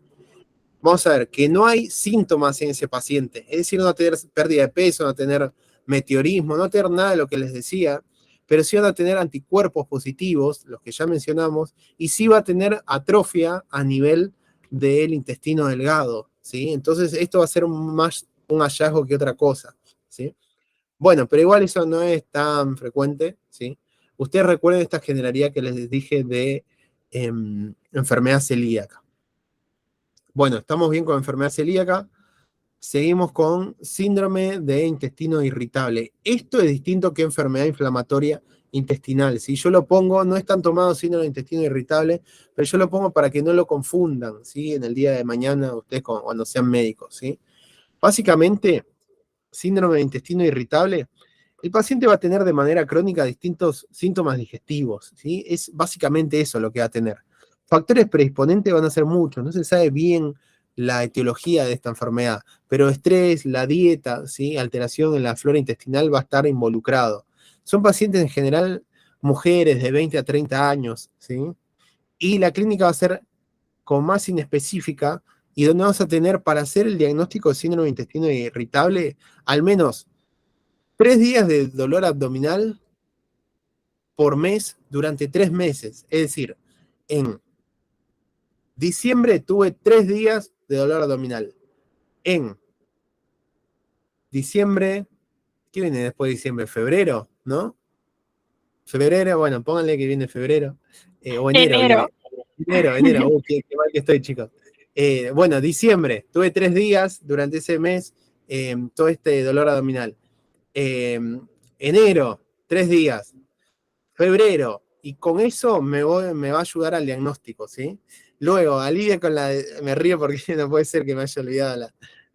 Vamos a ver que no hay síntomas en ese paciente, es decir, no va a tener pérdida de peso, no va a tener meteorismo, no va a tener nada de lo que les decía, pero sí van a tener anticuerpos positivos, los que ya mencionamos, y sí va a tener atrofia a nivel del intestino delgado, ¿sí? Entonces esto va a ser más un hallazgo que otra cosa, ¿sí? Bueno, pero igual eso no es tan frecuente, ¿sí? Ustedes recuerden esta generalidad que les dije de enfermedad celíaca. Bueno, estamos bien con enfermedad celíaca. Seguimos con síndrome de intestino irritable. Esto es distinto que enfermedad inflamatoria intestinal. Si yo lo pongo, no es tan tomado síndrome de intestino irritable, pero yo lo pongo para que no lo confundan, ¿sí? En el día de mañana, ustedes cuando sean médicos, ¿sí? Básicamente, síndrome de intestino irritable, el paciente va a tener de manera crónica distintos síntomas digestivos, ¿sí? Es básicamente eso lo que va a tener. Factores predisponentes van a ser muchos, no se sabe bien la etiología de esta enfermedad, pero estrés, la dieta, ¿sí? Alteración en la flora intestinal va a estar involucrado. Son pacientes en general mujeres de 20 a 30 años, ¿sí? Y la clínica va a ser con más inespecífica y donde vamos a tener para hacer el diagnóstico de síndrome de intestino irritable al menos 3 días de dolor abdominal por mes durante 3 meses. Es decir, en diciembre tuve 3 días de dolor abdominal. En diciembre, ¿qué viene después de diciembre? Febrero, ¿no? Febrero, bueno, pónganle que viene febrero. O enero Enero. viene. Enero. Qué mal que estoy, chicos. Bueno, diciembre, tuve 3 días durante ese mes todo este dolor abdominal. Enero, 3 días. Febrero, y con eso me va a ayudar al diagnóstico, ¿sí? Luego, alivia con me río porque no puede ser que me haya olvidado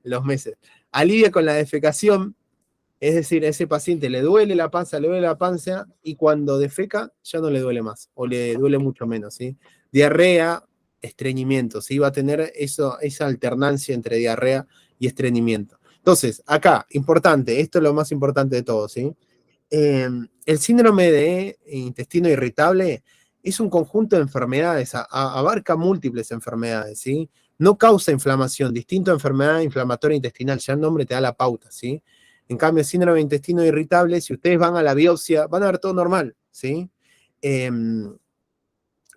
los meses. Alivia con la defecación, es decir, a ese paciente le duele la panza, y cuando defeca ya no le duele más, o le duele mucho menos, ¿sí? Diarrea, estreñimiento, ¿sí? Va a tener esa alternancia entre diarrea y estreñimiento. Entonces, acá, importante, esto es lo más importante de todo, ¿sí? El síndrome de intestino irritable es un conjunto de enfermedades, abarca múltiples enfermedades, ¿sí? No causa inflamación, distinto a enfermedad inflamatoria intestinal, ya el nombre te da la pauta, ¿sí? En cambio, el síndrome de intestino irritable, si ustedes van a la biopsia, van a ver todo normal, ¿sí? Y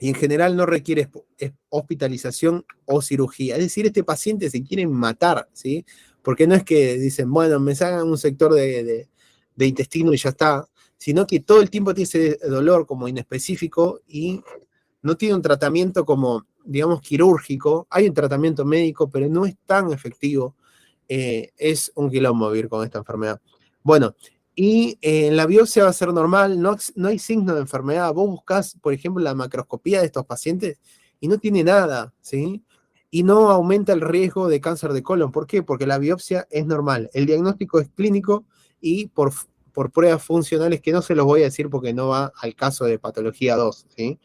en general no requiere hospitalización o cirugía. Es decir, este paciente se quiere matar, ¿sí? Porque no es que dicen, bueno, me sacan un sector de intestino y ya está, sino que todo el tiempo tiene ese dolor como inespecífico y no tiene un tratamiento como, digamos, quirúrgico. Hay un tratamiento médico, pero no es tan efectivo. Es un quilombo vivir con esta enfermedad. Bueno, y en la biopsia va a ser normal, no hay signo de enfermedad. Vos buscás, por ejemplo, la macroscopía de estos pacientes y no tiene nada, ¿sí? Y no aumenta el riesgo de cáncer de colon. ¿Por qué? Porque la biopsia es normal. El diagnóstico es clínico y por pruebas funcionales que no se los voy a decir porque no va al caso de patología 2, ¿sí?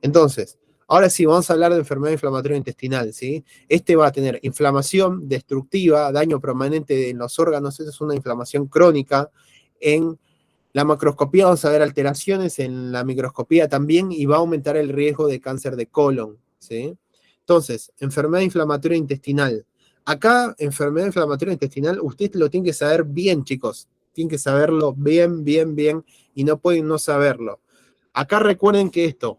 Entonces, ahora sí, vamos a hablar de enfermedad inflamatoria intestinal, ¿sí? Este va a tener inflamación destructiva, daño permanente en los órganos, esa es una inflamación crónica. En la macroscopía vamos a ver alteraciones, en la microscopía también, y va a aumentar el riesgo de cáncer de colon, ¿sí? Entonces, enfermedad inflamatoria intestinal. Acá, enfermedad inflamatoria intestinal, ustedes lo tienen que saber bien, chicos. Tienen que saberlo bien, bien, bien, y no pueden no saberlo. Acá recuerden que esto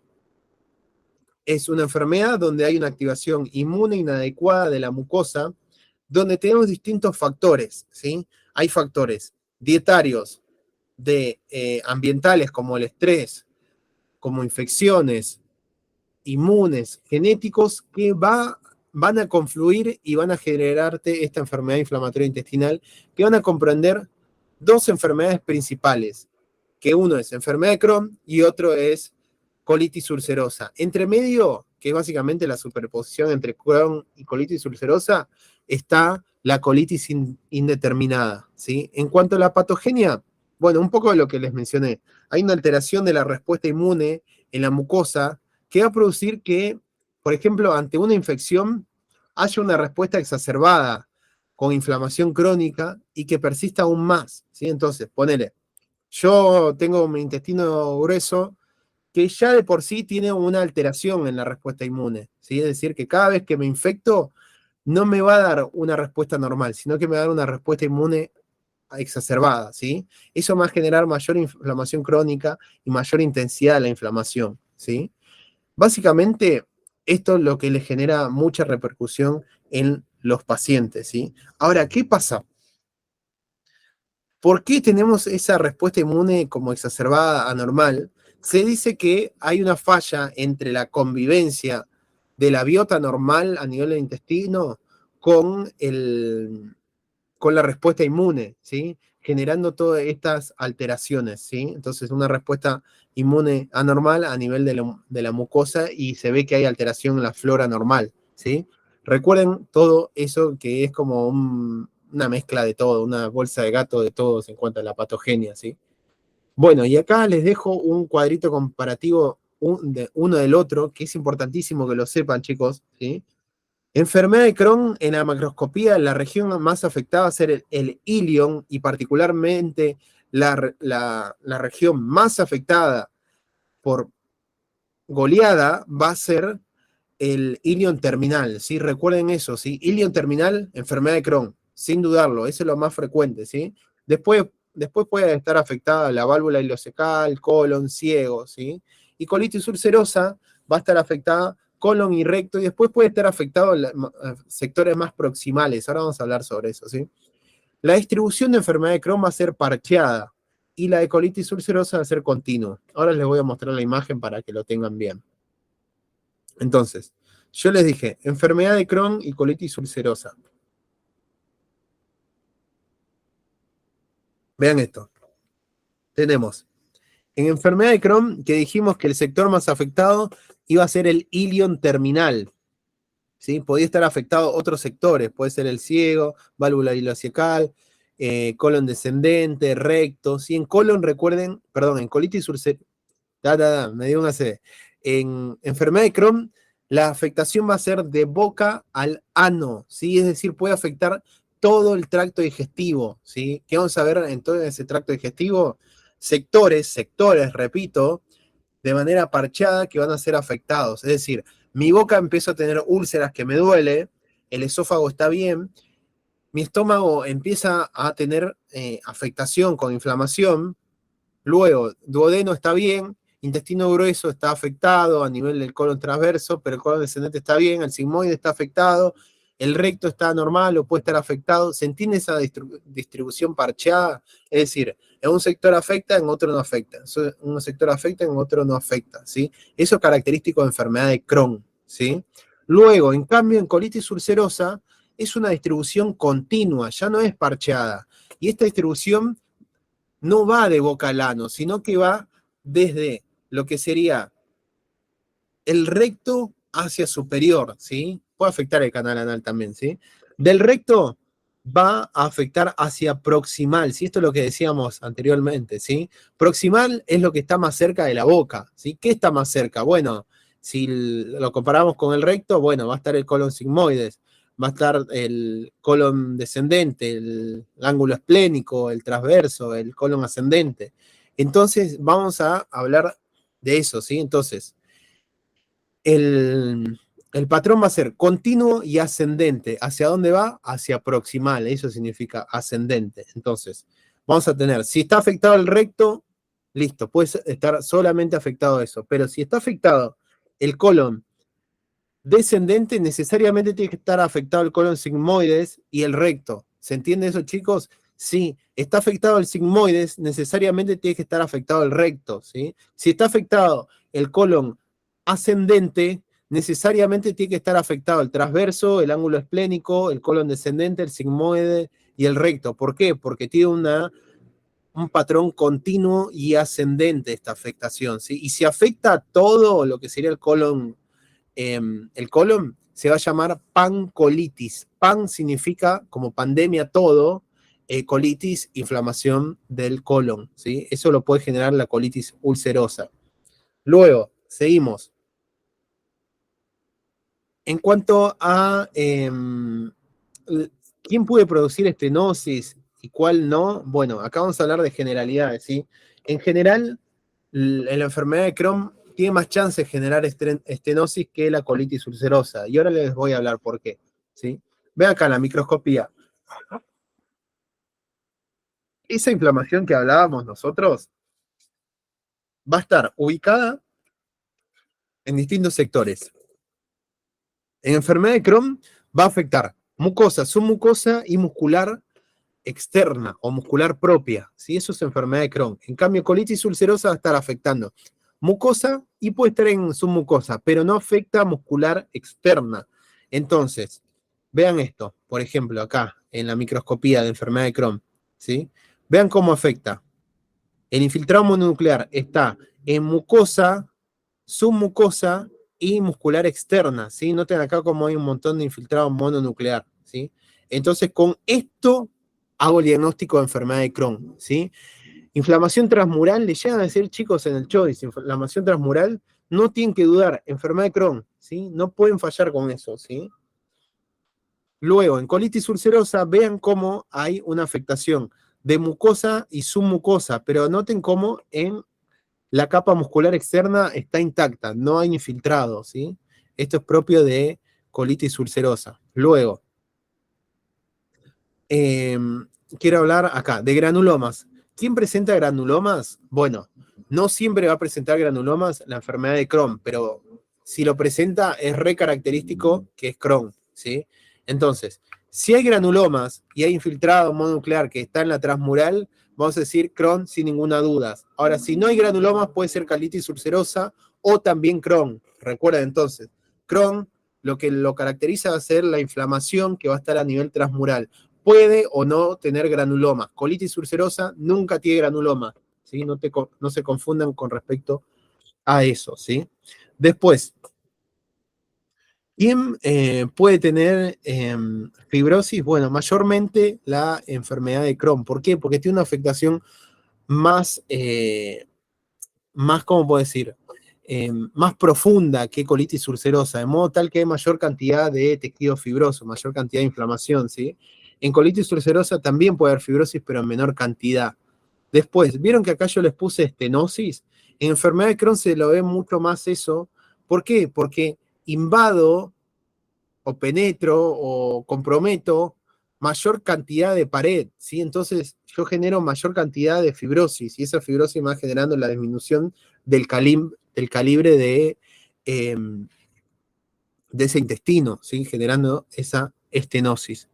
es una enfermedad donde hay una activación inmune inadecuada de la mucosa, donde tenemos distintos factores, ¿sí? Hay factores dietarios, ambientales como el estrés, como infecciones, inmunes, genéticos, que van a confluir y van a generarte esta enfermedad inflamatoria intestinal, que van a comprender dos enfermedades principales, que uno es enfermedad de Crohn y otro es colitis ulcerosa. Entre medio, que es básicamente la superposición entre Crohn y colitis ulcerosa, está la colitis indeterminada, ¿sí? En cuanto a la patogenia, bueno, un poco de lo que les mencioné. Hay una alteración de la respuesta inmune en la mucosa que va a producir que, por ejemplo, ante una infección, haya una respuesta exacerbada con inflamación crónica y que persista aún más, ¿sí? Entonces, ponele, yo tengo mi intestino grueso que ya de por sí tiene una alteración en la respuesta inmune, ¿sí? Es decir, que cada vez que me infecto, no me va a dar una respuesta normal, sino que me va a dar una respuesta inmune exacerbada, ¿sí? Eso va a generar mayor inflamación crónica y mayor intensidad de la inflamación, ¿sí? Básicamente, esto es lo que le genera mucha repercusión en los pacientes, ¿sí? Ahora, ¿qué pasa? ¿Por qué tenemos esa respuesta inmune como exacerbada, anormal? Se dice que hay una falla entre la convivencia de la biota normal a nivel del intestino con, con la respuesta inmune, ¿sí? Generando todas estas alteraciones, ¿sí? Entonces, una respuesta inmune anormal a nivel de la mucosa y se ve que hay alteración en la flora normal, ¿sí? Recuerden todo eso que es como una mezcla de todo, una bolsa de gato de todos en cuanto a la patogenia, ¿sí? Bueno, y acá les dejo un cuadrito comparativo uno del otro, que es importantísimo que lo sepan, chicos, ¿sí? Enfermedad de Crohn, en la macroscopía, la región más afectada va a ser el ilion y particularmente la región más afectada por goleada va a ser el ilion terminal, ¿sí? Recuerden eso, ¿sí? Ilion terminal, enfermedad de Crohn, sin dudarlo, eso es lo más frecuente, ¿sí? Después puede estar afectada la válvula ileocecal, colon, ciego, ¿sí? Y colitis ulcerosa va a estar afectada colon y recto, y después puede estar afectado sectores más proximales. Ahora vamos a hablar sobre eso, ¿sí? La distribución de enfermedad de Crohn va a ser parcheada y la de colitis ulcerosa va a ser continua. Ahora les voy a mostrar la imagen para que lo tengan bien. Entonces, yo les dije, enfermedad de Crohn y colitis ulcerosa. Vean esto. Tenemos en enfermedad de Crohn que dijimos que el sector más afectado iba a ser el ilion terminal. ¿Sí? Podía estar afectado otros sectores, puede ser el ciego, válvula ileocecal, colon descendente, recto. ¿Sí? En colon, recuerden, perdón, en colitis ulcerosa, me dio una C. En enfermedad de Crohn, la afectación va a ser de boca al ano, ¿sí? Es decir, puede afectar todo el tracto digestivo, ¿sí? ¿Qué vamos a ver en todo ese tracto digestivo? Sectores, repito, de manera parchada que van a ser afectados. Es decir, mi boca empieza a tener úlceras que me duele, el esófago está bien, mi estómago empieza a tener afectación con inflamación, luego duodeno está bien, intestino grueso está afectado a nivel del colon transverso, pero el colon descendente está bien, el sigmoide está afectado, el recto está normal o puede estar afectado. ¿Se entiende esa distribución parcheada? Es decir, en un sector afecta, en otro no afecta. En un sector afecta, en otro no afecta, ¿sí? Eso es característico de enfermedad de Crohn, ¿sí? Luego, en cambio, en colitis ulcerosa es una distribución continua, ya no es parcheada. Y esta distribución no va de boca al ano, sino que va desde lo que sería el recto hacia superior, ¿sí? Puede afectar el canal anal también, ¿sí? Del recto va a afectar hacia proximal, ¿sí? Esto es lo que decíamos anteriormente, ¿sí? Proximal es lo que está más cerca de la boca, ¿sí? ¿Qué está más cerca? Bueno, si lo comparamos con el recto, bueno, va a estar el colon sigmoides, va a estar el colon descendente, el ángulo esplénico, el transverso, el colon ascendente. Entonces, vamos a hablar de eso, ¿sí? Entonces, el patrón va a ser continuo y ascendente. ¿Hacia dónde va? Hacia proximal. Eso significa ascendente. Entonces, vamos a tener, si está afectado el recto, listo, puede estar solamente afectado eso. Pero si está afectado el colon descendente, necesariamente tiene que estar afectado el colon sigmoides y el recto. ¿Se entiende eso, chicos? Si está afectado el sigmoides, necesariamente tiene que estar afectado el recto, ¿sí? Si está afectado el colon ascendente, necesariamente tiene que estar afectado el transverso, el ángulo esplénico, el colon descendente, el sigmoide y el recto. ¿Por qué? Porque tiene un patrón continuo y ascendente esta afectación, ¿sí? Y si afecta todo lo que sería el colon, se va a llamar pancolitis. Pan significa como pandemia todo, colitis, inflamación del colon, ¿sí? Eso lo puede generar la colitis ulcerosa. Luego, seguimos. En cuanto a quién puede producir estenosis y cuál no, bueno, acá vamos a hablar de generalidades, ¿sí? En general, en la enfermedad de Crohn tiene más chance de generar estenosis que la colitis ulcerosa. Y ahora les voy a hablar por qué. ¿Sí? Vean acá la microscopía. Esa inflamación que hablábamos nosotros va a estar ubicada en distintos sectores. En enfermedad de Crohn va a afectar mucosa, submucosa y muscular externa o muscular propia. ¿Sí? Eso es enfermedad de Crohn. En cambio, colitis ulcerosa va a estar afectando mucosa y puede estar en submucosa, pero no afecta muscular externa. Entonces, vean esto, por ejemplo, acá en la microscopía de enfermedad de Crohn. ¿Sí? Vean cómo afecta. El infiltrado mononuclear está en mucosa, submucosa y muscular externa, ¿sí? Noten acá como hay un montón de infiltrado mononuclear, ¿sí? Entonces, con esto hago el diagnóstico de enfermedad de Crohn, ¿sí? Inflamación transmural, le llegan a decir chicos en el choice, inflamación transmural, no tienen que dudar, enfermedad de Crohn, ¿sí? No pueden fallar con eso, ¿sí? Luego, en colitis ulcerosa, vean cómo hay una afectación de mucosa y submucosa, pero noten cómo en la capa muscular externa está intacta, no hay infiltrado, ¿sí? Esto es propio de colitis ulcerosa. Luego, eh, quiero hablar acá de granulomas. ¿Quién presenta granulomas? Bueno, no siempre va a presentar granulomas la enfermedad de Crohn, pero si lo presenta es re característico que es Crohn, ¿sí? Entonces, si hay granulomas y hay infiltrado mononuclear que está en la transmural, vamos a decir Crohn sin ninguna duda. Ahora, si no hay granulomas, puede ser colitis ulcerosa o también Crohn. Recuerden entonces, Crohn lo que lo caracteriza va a ser la inflamación que va a estar a nivel transmural. Puede o no tener granuloma. Colitis ulcerosa nunca tiene granuloma, ¿sí? No se confundan con respecto a eso, ¿sí? Después, ¿quién puede tener fibrosis? Bueno, mayormente la enfermedad de Crohn. ¿Por qué? Porque tiene una afectación más, ¿cómo puedo decir? Más profunda que colitis ulcerosa, de modo tal que hay mayor cantidad de tejido fibroso, mayor cantidad de inflamación, ¿sí? En colitis ulcerosa también puede haber fibrosis, pero en menor cantidad. Después, ¿vieron que acá yo les puse estenosis? En enfermedad de Crohn se lo ve mucho más eso. ¿Por qué? Porque invado o penetro o comprometo mayor cantidad de pared, ¿sí? Entonces yo genero mayor cantidad de fibrosis y esa fibrosis me va generando la disminución del calibre eh, de ese intestino, ¿sí? Generando esa estenosis.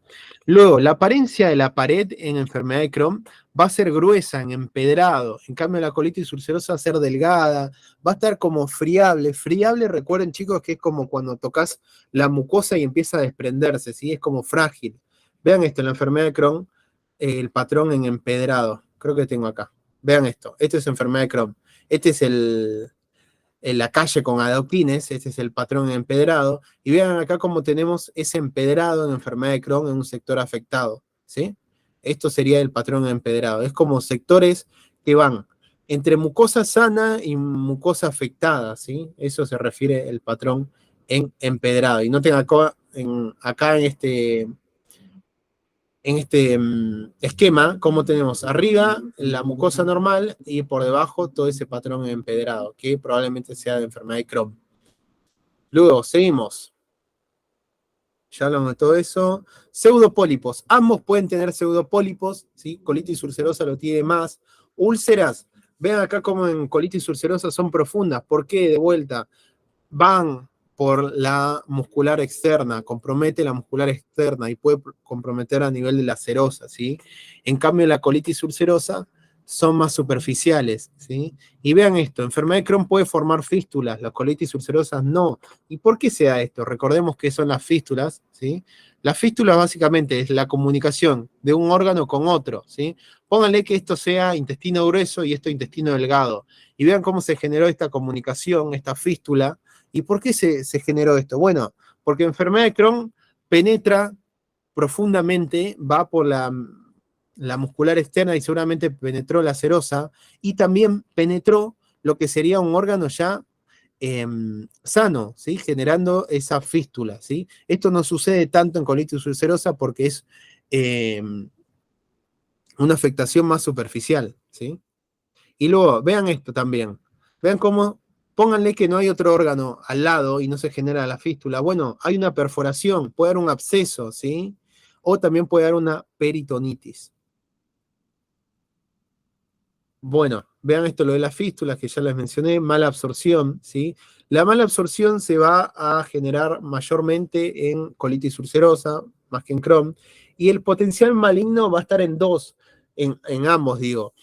Luego, la apariencia de la pared en enfermedad de Crohn va a ser gruesa, en empedrado. En cambio, la colitis ulcerosa va a ser delgada, va a estar como friable. Friable, recuerden chicos, que es como cuando tocas la mucosa y empieza a desprenderse, ¿sí? Es como frágil. Vean esto, en la enfermedad de Crohn, el patrón en empedrado. Creo que tengo acá. Vean esto, esto es enfermedad de Crohn. Este es en la calle con adoquines, este es el patrón empedrado, y vean acá cómo tenemos ese empedrado en enfermedad de Crohn en un sector afectado, ¿sí? Esto sería el patrón empedrado, es como sectores que van entre mucosa sana y mucosa afectada, ¿sí? Eso se refiere el patrón en empedrado. Y noten acá en este esquema, como tenemos arriba la mucosa normal y por debajo todo ese patrón empedrado, que probablemente sea de enfermedad de Crohn. Luego, seguimos. Ya hablamos de todo eso. Pseudopólipos. Ambos pueden tener pseudopólipos, ¿sí? Colitis ulcerosa lo tiene más. Úlceras. Vean acá como en colitis ulcerosa son profundas. ¿Por qué? De vuelta. Van por la muscular externa, compromete la muscular externa y puede comprometer a nivel de la serosa, ¿sí? En cambio, la colitis ulcerosa son más superficiales, ¿sí? Y vean esto, enfermedad de Crohn puede formar fístulas, las colitis ulcerosas no. ¿Y por qué se da esto? Recordemos que son las fístulas, ¿sí? Las fístulas básicamente es la comunicación de un órgano con otro, ¿sí? Pónganle que esto sea intestino grueso y esto intestino delgado. Y vean cómo se generó esta comunicación, esta fístula. ¿Y por qué se generó esto? Bueno, porque enfermedad de Crohn penetra profundamente, va por la muscular externa y seguramente penetró la serosa y también penetró lo que sería un órgano ya sano, ¿sí? Generando esa fístula, ¿sí? Esto no sucede tanto en colitis ulcerosa porque es una afectación más superficial, ¿sí? Y luego, vean esto también. Vean cómo Pónganle que no hay otro órgano al lado y no se genera la fístula. Bueno, hay una perforación, puede haber un absceso, ¿sí? O también puede haber una peritonitis. Bueno, vean esto, lo de las fístulas que ya les mencioné, mala absorción, ¿sí? La mala absorción se va a generar mayormente en colitis ulcerosa, más que en Crohn, y el potencial maligno va a estar en dos, en ambos, digo,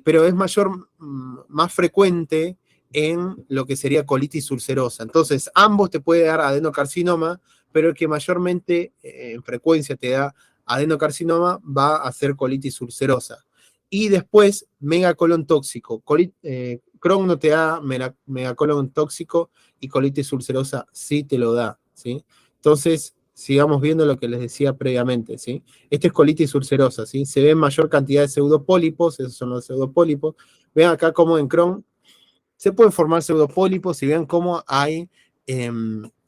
pero es más frecuente en lo que sería colitis ulcerosa. Entonces, ambos te puede dar adenocarcinoma, pero el que mayormente en frecuencia te da adenocarcinoma va a ser colitis ulcerosa. Y después, megacolon tóxico. Crohn no te da megacolon tóxico y colitis ulcerosa sí te lo da, ¿sí? Entonces, sigamos viendo lo que les decía previamente, ¿sí? Este es colitis ulcerosa, ¿sí? Se ve mayor cantidad de pseudopólipos, esos son los pseudopólipos. Vean acá cómo en Crohn se pueden formar pseudopólipos y vean cómo hay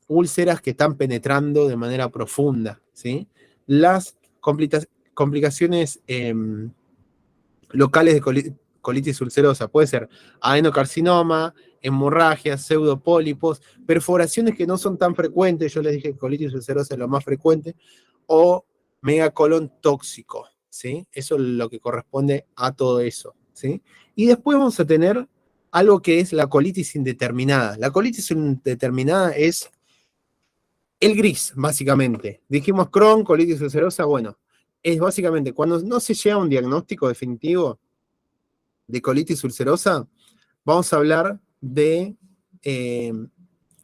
úlceras que están penetrando de manera profunda, ¿sí? Las complicaciones locales de colitis ulcerosa. Puede ser adenocarcinoma, hemorragias, pseudopólipos, perforaciones que no son tan frecuentes, yo les dije que colitis ulcerosa es lo más frecuente, o megacolon tóxico, ¿sí? Eso es lo que corresponde a todo eso, ¿sí? Y después vamos a tener algo que es la colitis indeterminada. La colitis indeterminada es el gris, básicamente. Dijimos Crohn, colitis ulcerosa, bueno, es básicamente cuando no se llega a un diagnóstico definitivo de colitis ulcerosa, vamos a hablar de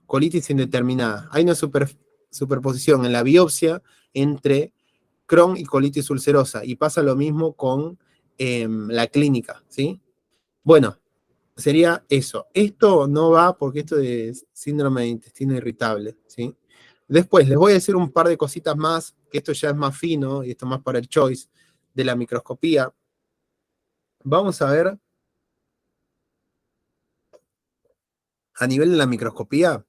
colitis indeterminada. Hay una superposición en la biopsia entre Crohn y colitis ulcerosa, y pasa lo mismo con la clínica, ¿sí? Bueno, sería eso. Esto no va porque esto es síndrome de intestino irritable, ¿sí? Después les voy a decir un par de cositas más, que esto ya es más fino, y esto más para el choice, de la microscopía. Vamos a ver, a nivel de la microscopía,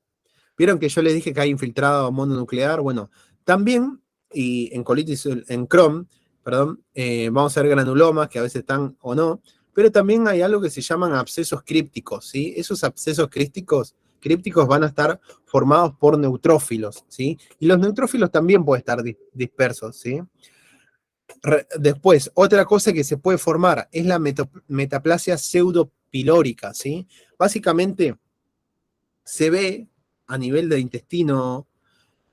vieron que yo les dije que hay infiltrado mononuclear, bueno, también, y en colitis, en Crohn, perdón, vamos a ver granulomas, que a veces están o no, pero también hay algo que se llaman abscesos crípticos, ¿sí? Esos abscesos crípticos van a estar formados por neutrófilos, ¿sí? Y los neutrófilos también pueden estar dispersos, ¿sí? Después, otra cosa que se puede formar es la metaplasia pseudopilórica, ¿sí? Básicamente, se ve a nivel del intestino,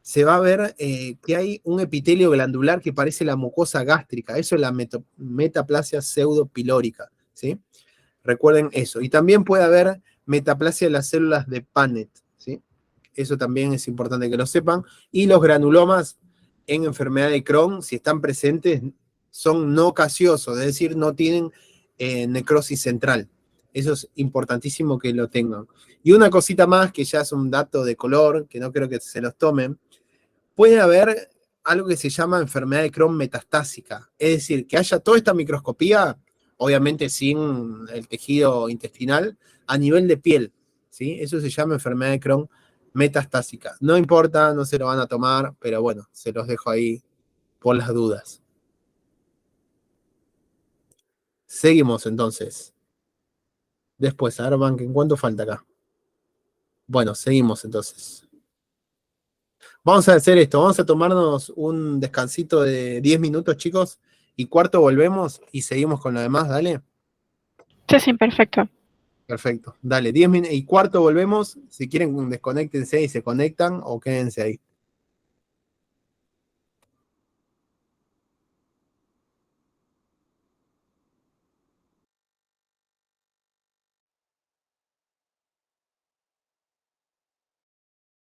se va a ver que hay un epitelio glandular que parece la mucosa gástrica. Eso es la metaplasia pseudopilórica, ¿sí? Recuerden eso. Y también puede haber metaplasia de las células de Paneth, ¿sí? Eso también es importante que lo sepan. Y los granulomas en enfermedad de Crohn, si están presentes, son no casiosos, es decir, no tienen necrosis central. Eso es importantísimo que lo tengan. Y una cosita más, que ya es un dato de color, que no creo que se los tomen, puede haber algo que se llama enfermedad de Crohn metastásica. Es decir, que haya toda esta microscopía, obviamente sin el tejido intestinal, a nivel de piel, ¿sí? Eso se llama enfermedad de Crohn metastásica. No importa, no se lo van a tomar, pero bueno, se los dejo ahí por las dudas. Seguimos entonces. Después, a ver, banquen, ¿cuánto falta acá? Bueno, seguimos entonces. Vamos a hacer esto, vamos a tomarnos un descansito de 10 minutos, chicos, y cuarto volvemos y seguimos con lo demás, dale. Sí, sí, perfecto. Perfecto, dale, 10 minutos y cuarto volvemos. Si quieren, desconéctense y se conectan o quédense ahí.